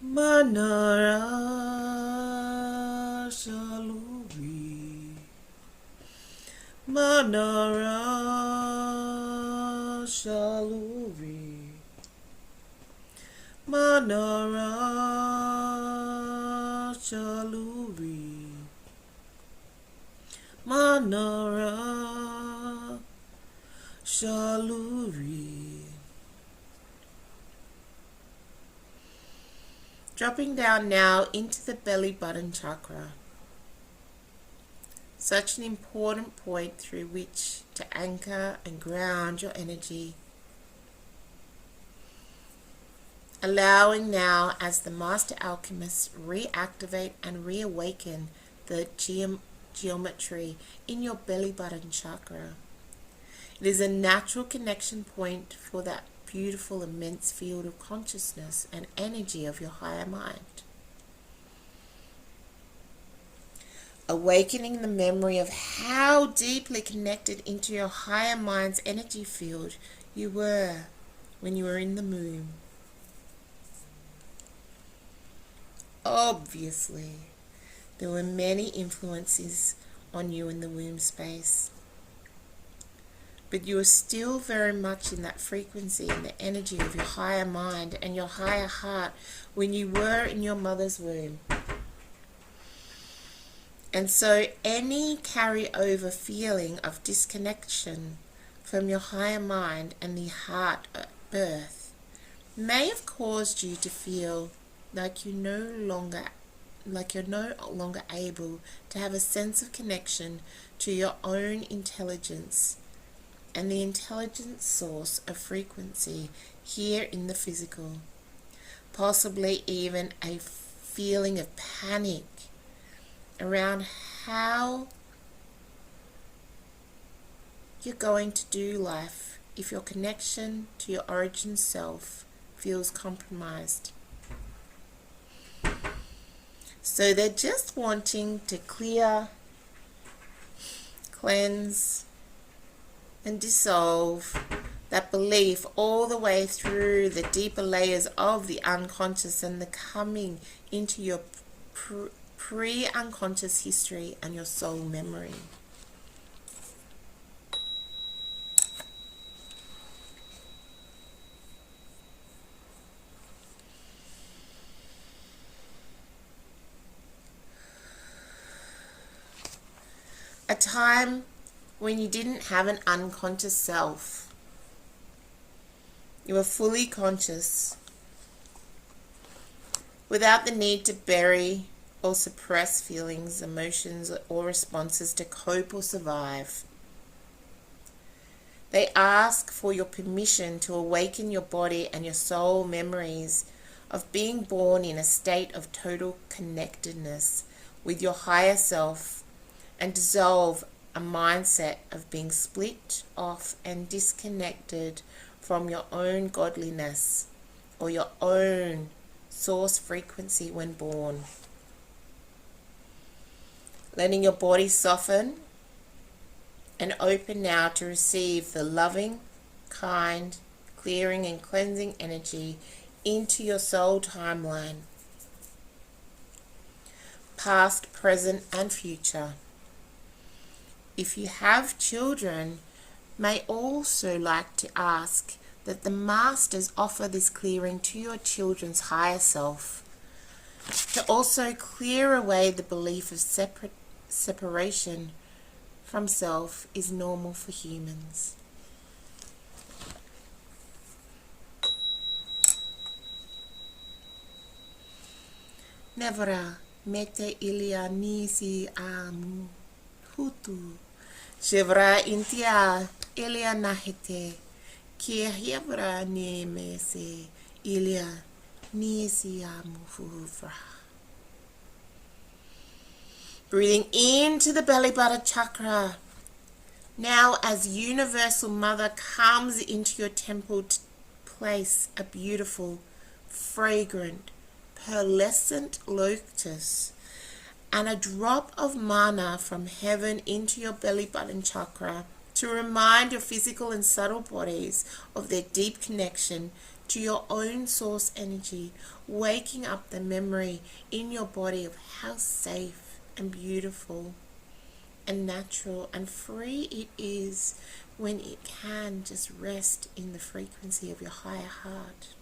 Manara Shaluri, Manara Shaluri, Manara Shaluri, Manara Shaluri. Dropping down now into the belly button chakra. Such an important point through which to anchor and ground your energy. Allowing now, as the Master Alchemists reactivate and reawaken the geometry in your belly button chakra. It is a natural connection point for that beautiful, immense field of consciousness and energy of your higher mind. Awakening the memory of how deeply connected into your higher mind's energy field you were when you were in the womb. Obviously, there were many influences on you in the womb space, but you are still very much in that frequency and the energy of your higher mind and your higher heart when you were in your mother's womb. And so any carryover feeling of disconnection from your higher mind and the heart at birth may have caused you to feel like you're no longer able to have a sense of connection to your own intelligence and the intelligent source of frequency here in the physical. Possibly even a feeling of panic around how you're going to do life if your connection to your origin self feels compromised. So they're just wanting to clear, cleanse, and dissolve that belief all the way through the deeper layers of the unconscious and the coming into your pre-unconscious history and your soul memory. A time when you didn't have an unconscious self. You were fully conscious, without the need to bury or suppress feelings, emotions, or responses to cope or survive. They ask for your permission to awaken your body and your soul memories of being born in a state of total connectedness with your higher self and dissolve a mindset of being split off and disconnected from your own godliness or your own source frequency when born. Letting your body soften and open now to receive the loving, kind, clearing and cleansing energy into your soul timeline, past, present and future. If you have children, may also like to ask that the masters offer this clearing to your children's higher self, to also clear away the belief of separation from self is normal for humans. Nevra mete ilia nisi amu hutu. Shivra intia ilia nahete, kia hiabra ne me se ilia nisi amu. Breathing into the belly button chakra. Now as Universal Mother comes into your temple to place a beautiful, fragrant, pearlescent lotus and a drop of mana from heaven into your belly button chakra to remind your physical and subtle bodies of their deep connection to your own source energy, waking up the memory in your body of how safe and beautiful and natural and free it is when it can just rest in the frequency of your higher heart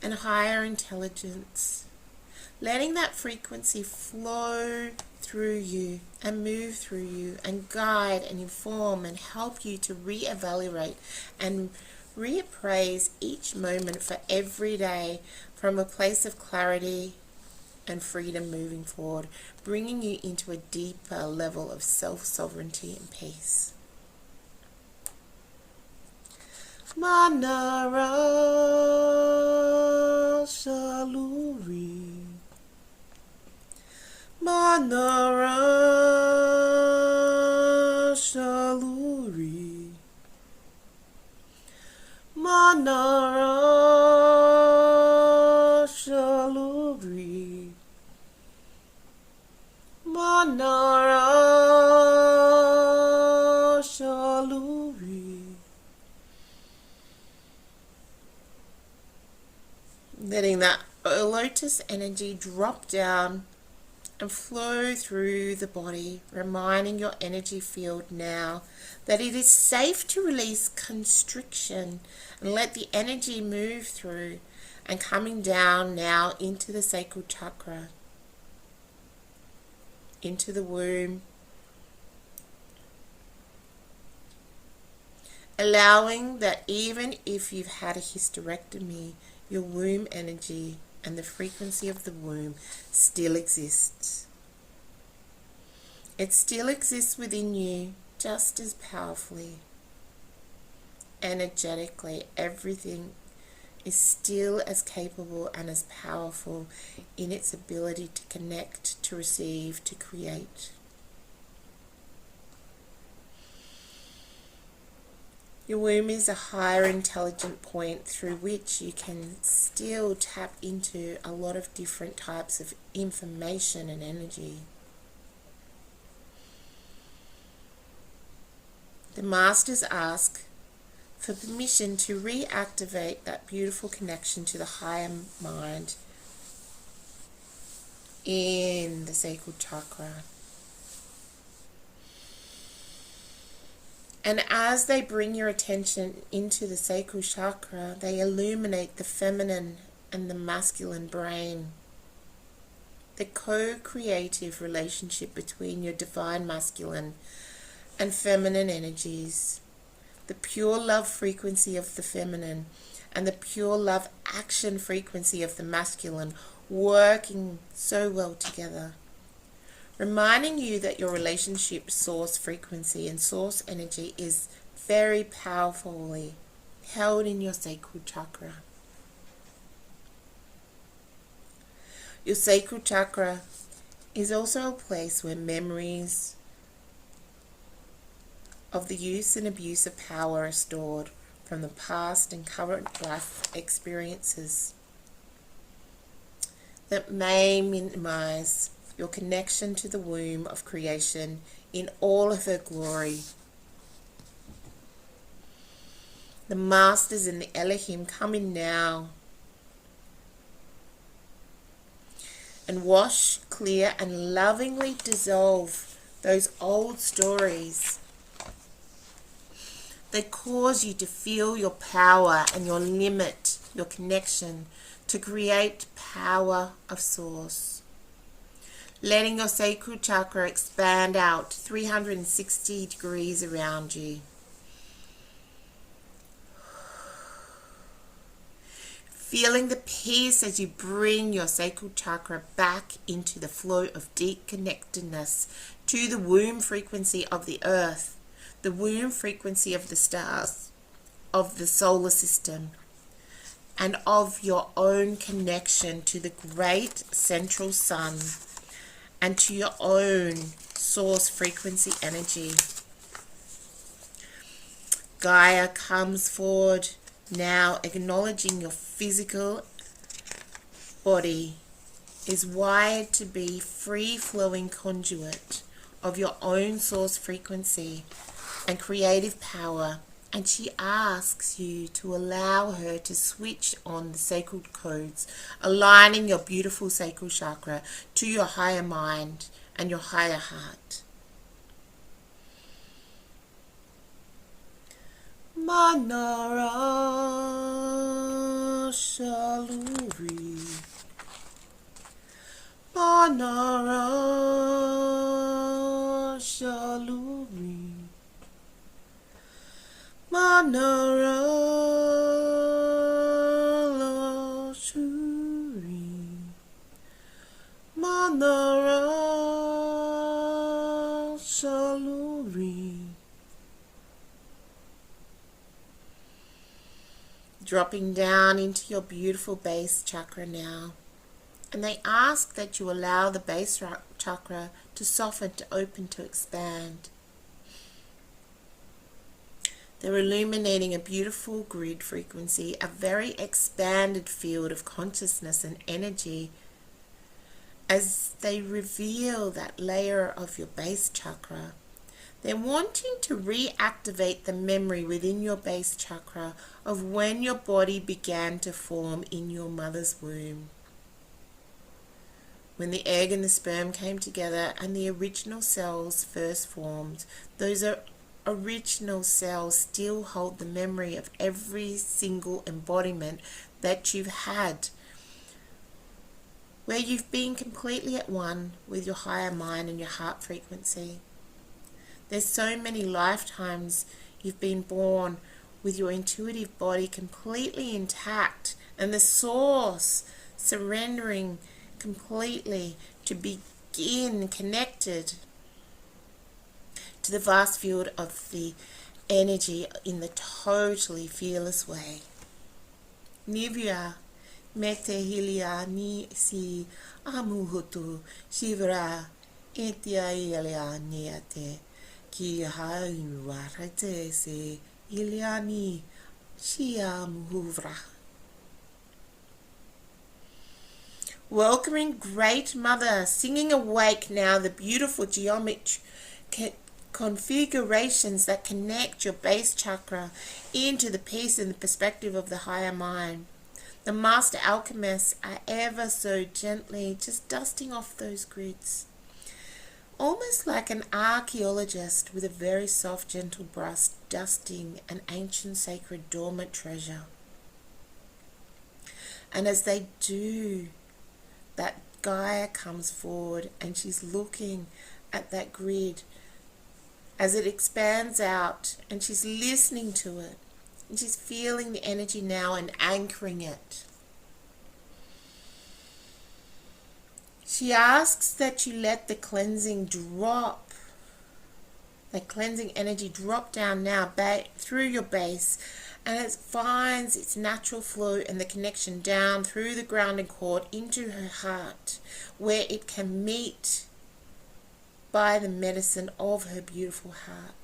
and higher intelligence. Letting that frequency flow through you and move through you and guide and inform and help you to reevaluate and reappraise each moment for every day from a place of clarity and freedom moving forward, bringing you into a deeper level of self-sovereignty and peace. Manara Shaluri Manara Shaluri Manara Shaluri Manara Shaluri. Letting that lotus energy drop down and flow through the body, reminding your energy field now that it is safe to release constriction and let the energy move through and coming down now into the sacral chakra, into the womb, allowing that even if you've had a hysterectomy, your womb energy and the frequency of the womb still exists. It still exists within you just as powerfully. Energetically, everything is still as capable and as powerful in its ability to connect, to receive, to create. Your womb is a higher intelligent point through which you can still tap into a lot of different types of information and energy. The masters ask for permission to reactivate that beautiful connection to the higher mind in the sacral chakra. And as they bring your attention into the sacral chakra, they illuminate the feminine and the masculine brain. The co-creative relationship between your divine masculine and feminine energies. The pure love frequency of the feminine and the pure love action frequency of the masculine working so well together. Reminding you that your relationship source frequency and source energy is very powerfully held in your sacral chakra. Your sacral chakra is also a place where memories of the use and abuse of power are stored from the past and current life experiences that may minimize your connection to the womb of creation in all of her glory. The masters and the Elohim come in now and wash, clear, and lovingly dissolve those old stories that cause you to feel your power and your limit, your connection to create power of source. Letting your sacral chakra expand out 360 degrees around you. Feeling the peace as you bring your sacral chakra back into the flow of deep connectedness to the womb frequency of the earth, the womb frequency of the stars, of the solar system, and of your own connection to the great central sun and to your own source frequency energy. Gaia comes forward now, acknowledging your physical body is wired to be free-flowing conduit of your own source frequency and creative power, and she asks you to allow her to switch on the sacred codes, aligning your beautiful sacral chakra to your higher mind and your higher heart. Manara Shaluri Manara Shaluri Manara Shuri Manara Shaluri. Dropping down into your beautiful base chakra now. And they ask that you allow the base chakra to soften, to open, to expand. They're illuminating a beautiful grid frequency, a very expanded field of consciousness and energy as they reveal that layer of your base chakra. They're wanting to reactivate the memory within your base chakra of when your body began to form in your mother's womb. When the egg and the sperm came together and the original cells first formed, those original cells still hold the memory of every single embodiment that you've had, where you've been completely at one with your higher mind and your heart frequency. There's so many lifetimes you've been born with your intuitive body completely intact and the source surrendering completely to begin connected to the vast field of the energy in the totally fearless way. Nivya mete hilia ni si amuhutu shivra etia ilia niate ki hainwarate se iliani shiamuhuvra. Welcoming Great Mother, singing awake now the beautiful geometric configurations that connect your base chakra into the peace and the perspective of the higher mind. The master alchemists are ever so gently just dusting off those grids, almost like an archaeologist with a very soft, gentle brush dusting an ancient, sacred, dormant treasure. And as they do, that Gaia comes forward and she's looking at that grid as it expands out, and she's listening to it, and she's feeling the energy now and anchoring it. She asks that you let the cleansing drop, that cleansing energy drop down now through your base, and it finds its natural flow and the connection down through the grounding cord into her heart, where it can meet by the medicine of her beautiful heart,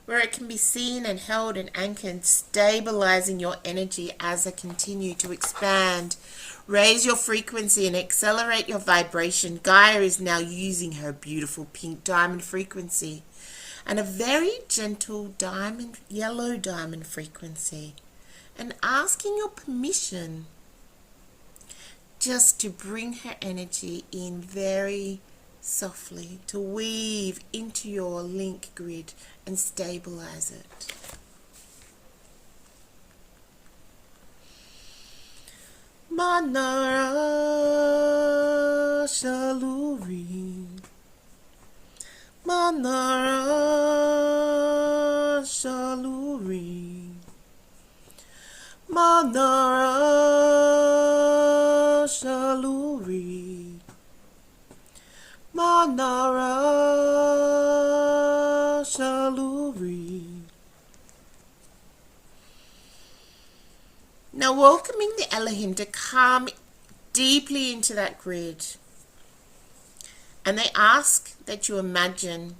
where it can be seen and held and anchored, stabilizing your energy as they continue to expand. Raise your frequency and accelerate your vibration. Gaia is now using her beautiful pink diamond frequency and a very gentle yellow diamond frequency, and asking your permission just to bring her energy in very softly, to weave into your link grid and stabilize it. Manara Shaluri, Manara Shaluri, Manara Shaluri, Manara Shaluri. Now welcoming the Elohim to come deeply into that grid. And they ask that you imagine,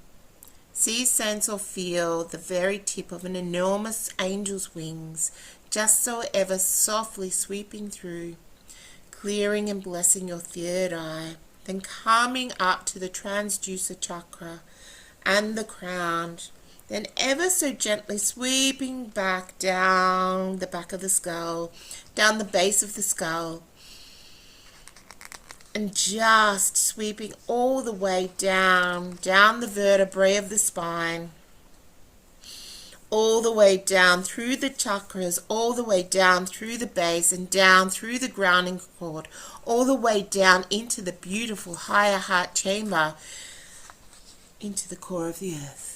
see, sense or feel the very tip of an enormous angel's wings, just so ever softly sweeping through, clearing and blessing your third eye, then coming up to the transducer chakra and the crown, then ever so gently sweeping back down the back of the skull, down the base of the skull, and just sweeping all the way down the vertebrae of the spine, all the way down through the chakras, all the way down through the base and down through the grounding cord, all the way down into the beautiful higher heart chamber, into the core of the earth.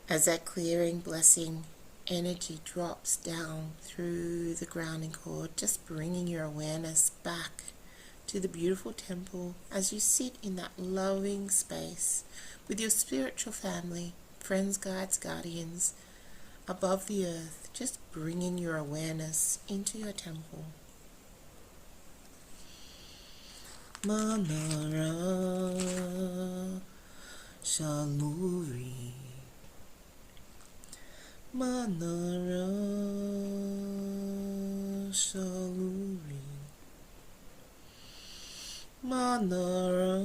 As that clearing, blessing energy drops down through the grounding cord, just bringing your awareness back to the beautiful temple as you sit in that loving space with your spiritual family, friends, guides, guardians, above the earth, just bringing your awareness into your temple. Manara Shaluri, Manara Shaluri, Manara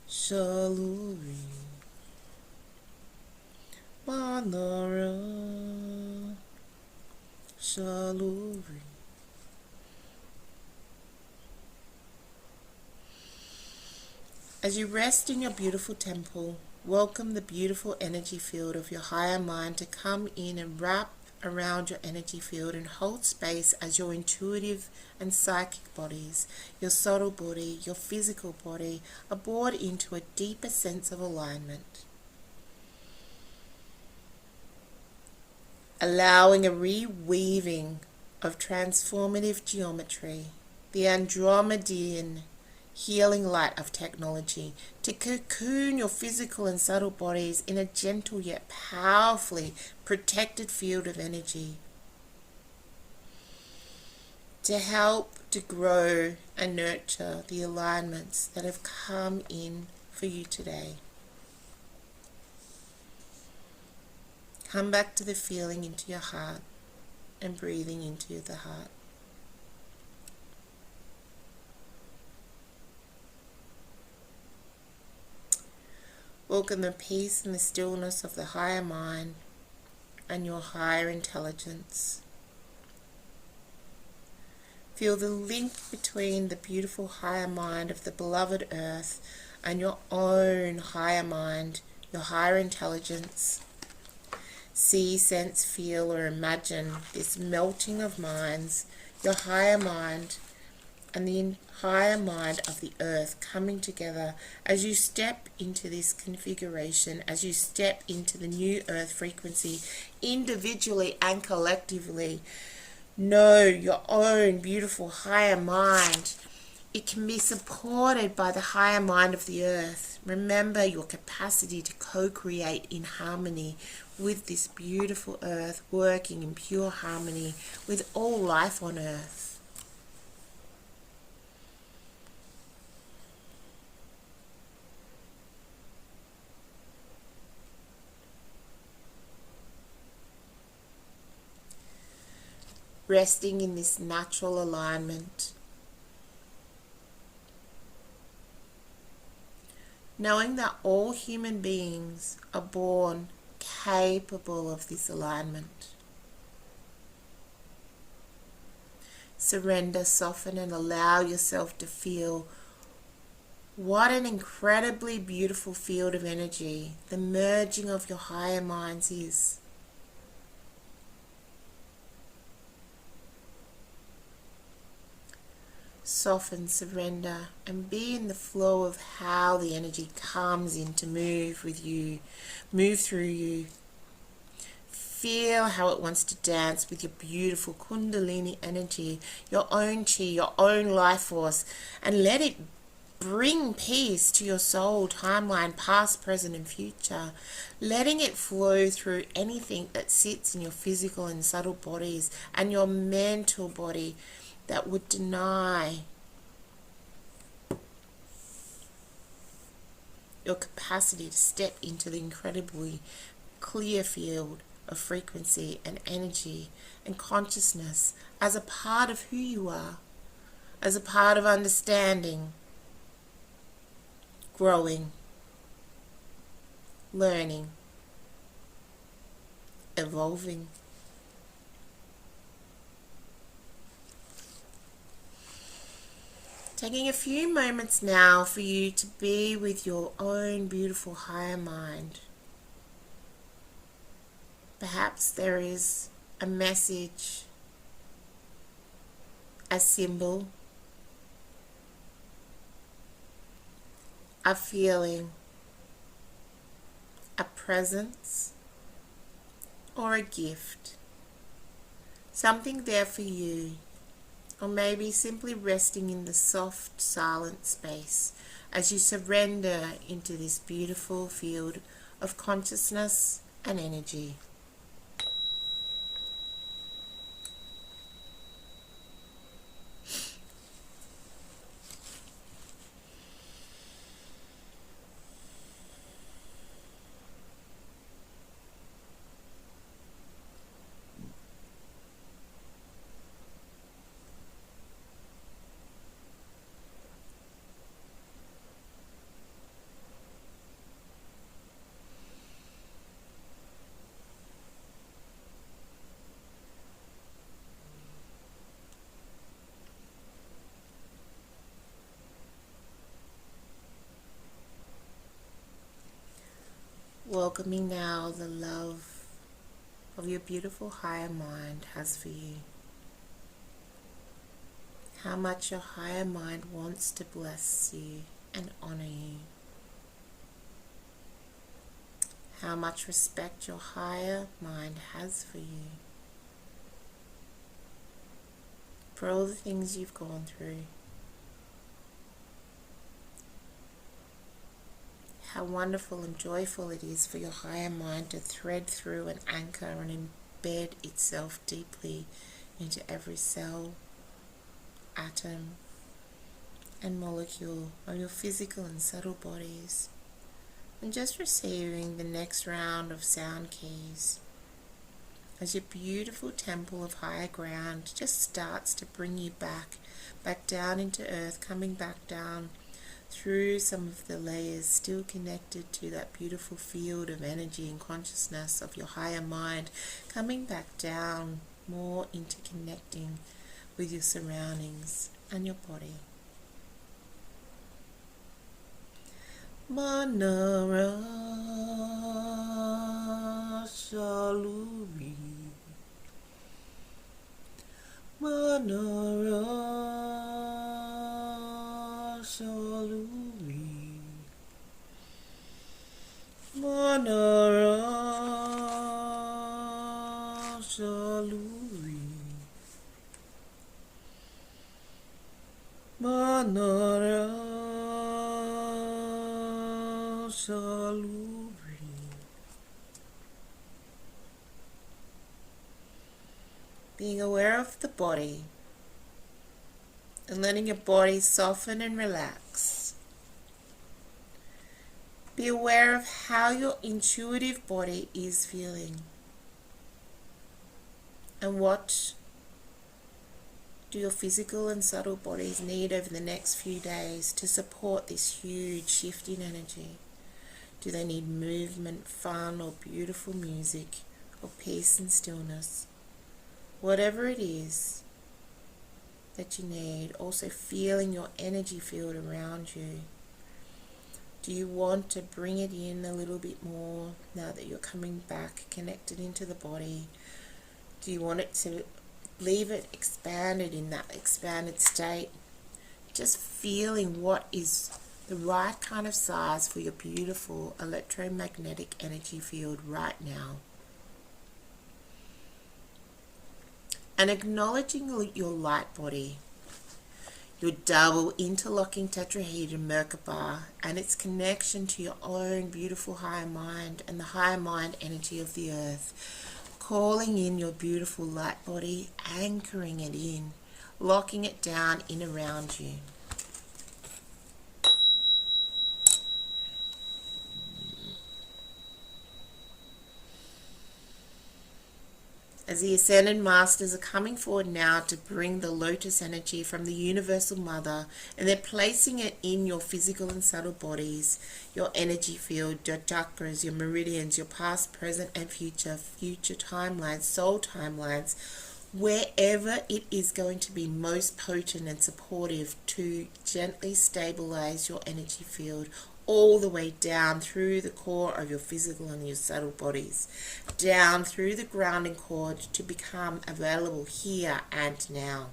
Shaluri, Manara Shaluri. As you rest in your beautiful temple, welcome the beautiful energy field of your higher mind to come in and wrap around your energy field and hold space as your intuitive and psychic bodies, your subtle body, your physical body, are brought into a deeper sense of alignment. Allowing a reweaving of transformative geometry, the Andromedan healing light of technology, to cocoon your physical and subtle bodies in a gentle yet powerfully protected field of energy, to help to grow and nurture the alignments that have come in for you today. Come back to the feeling into your heart and breathing into the heart. Welcome the peace and the stillness of the higher mind and your higher intelligence. Feel the link between the beautiful higher mind of the beloved earth and your own higher mind, your higher intelligence. See, sense, feel, or imagine this melting of minds, your higher mind and the higher mind of the earth coming together as you step into this configuration, as you step into the new earth frequency, individually and collectively. Know your own beautiful higher mind. It can be supported by the higher mind of the earth. Remember your capacity to co-create in harmony with this beautiful earth, working in pure harmony with all life on earth. Resting in this natural alignment. Knowing that all human beings are born capable of this alignment. Surrender, soften, and allow yourself to feel what an incredibly beautiful field of energy the merging of your higher minds is. Soften, surrender, and be in the flow of how the energy comes in to move with you, move through you. Feel how it wants to dance with your beautiful Kundalini energy, your own chi, your own life force, and let it bring peace to your soul timeline, past, present, and future. Letting it flow through anything that sits in your physical and subtle bodies and your mental body that would deny your capacity to step into the incredibly clear field of frequency and energy and consciousness as a part of who you are, as a part of understanding, growing, learning, evolving. Taking a few moments now for you to be with your own beautiful higher mind. Perhaps there is a message, a symbol, a feeling, a presence, or a gift. Something there for you. Or maybe simply resting in the soft, silent space as you surrender into this beautiful field of consciousness and energy. welcoming now the love of your beautiful higher mind has for you. How much your higher mind wants to bless you and honor you. How much respect your higher mind has for you. For all the things you've gone through. How wonderful and joyful it is for your higher mind to thread through and anchor and embed itself deeply into every cell, atom, and molecule of your physical and subtle bodies. And just receiving the next round of sound keys as your beautiful temple of higher ground just starts to bring you back down into earth, coming back down through some of the layers still connected to that beautiful field of energy and consciousness of your higher mind, coming back down more into connecting with your surroundings and your body. Manara Shaluri Manara Shaluri Manara Shaluri Manara Shaluri. Being aware of the body and letting your body soften and relax. Be aware of how your intuitive body is feeling and what do your physical and subtle bodies need over the next few days to support this huge shift in energy. Do they need movement, fun, or beautiful music, or peace and stillness? Whatever it is that you need, also feeling your energy field around you. Do you want to bring it in a little bit more now that you're coming back, connected into the body? Do you want it to leave it expanded in that expanded state? Just feeling what is the right kind of size for your beautiful electromagnetic energy field right now. And acknowledging your light body, your double interlocking tetrahedron Merkaba, and its connection to your own beautiful higher mind and the higher mind energy of the earth. Calling in your beautiful light body, anchoring it in, locking it down in around you. As the Ascended Masters are coming forward now to bring the lotus energy from the Universal Mother, and they're placing it in your physical and subtle bodies, your energy field, your chakras, your meridians, your past, present, and future timelines, soul timelines, wherever it is going to be most potent and supportive to gently stabilize your energy field all the way down through the core of your physical and your subtle bodies, down through the grounding cord to become available here and now.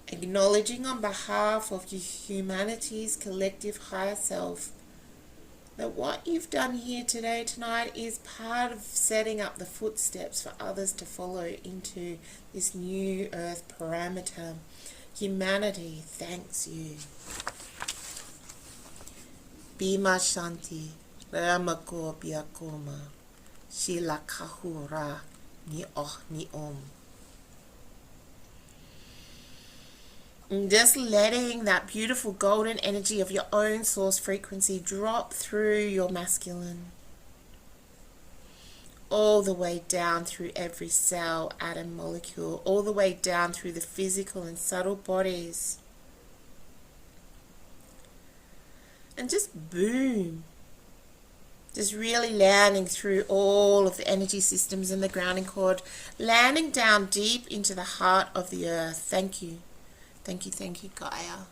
Acknowledging on behalf of humanity's collective higher self that what you've done here today, tonight, is part of setting up the footsteps for others to follow into this new earth parameter. Humanity thanks you. Bima Shanti, Ramako Biakoma, Shila Kahura, ni oh, ni om. And just letting that beautiful golden energy of your own source frequency drop through your masculine, all the way down through every cell, atom, molecule, all the way down through the physical and subtle bodies. And just boom. Just really landing through all of the energy systems in the grounding cord, landing down deep into the heart of the earth. Thank you. Thank you, Gaia.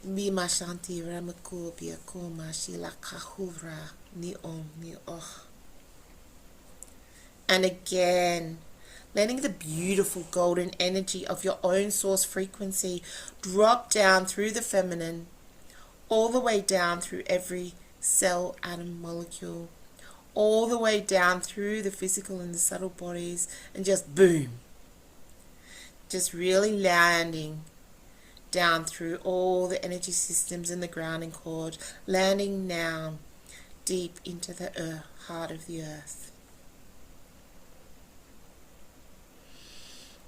Bima Shanti Ramaku Biakuma Shila Kahura Ni Om Ni Oh. And again, letting the beautiful golden energy of your own source frequency drop down through the feminine, all the way down through every cell, atom, molecule, all the way down through the physical and the subtle bodies, and just boom. Just really landing down through all the energy systems in the grounding cord, landing now deep into the heart of the earth.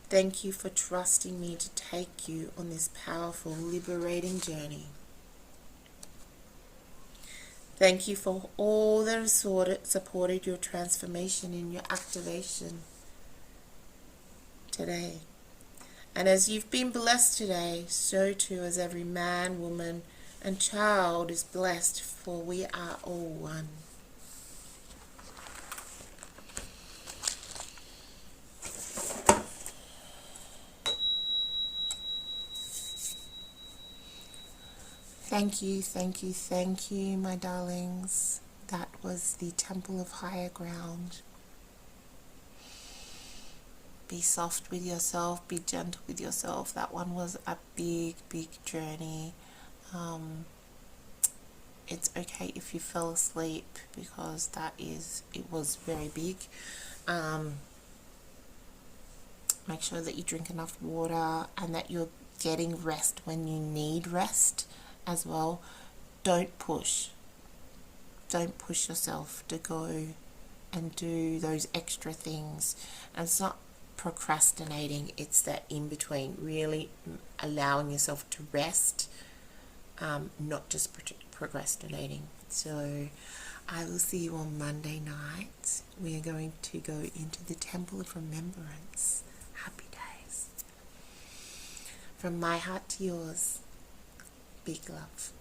Thank you for trusting me to take you on this powerful, liberating journey. Thank you for all that has supported your transformation and your activation today. And as you've been blessed today, so too as every man, woman, and child is blessed, for we are all one. Thank you, my darlings. That was the Temple of Higher Ground. Be soft with yourself, be gentle with yourself. That one was a big journey. It's okay if you fell asleep, because it was very big. Make sure that you drink enough water and that you're getting rest when you need rest as well. Don't push yourself to go and do those extra things. And it's not procrastinating, it's that in between, really allowing yourself to rest, not just procrastinating. So I will see you on Monday night. We are going to go into the Temple of Remembrance. Happy days. From my heart to yours, big love.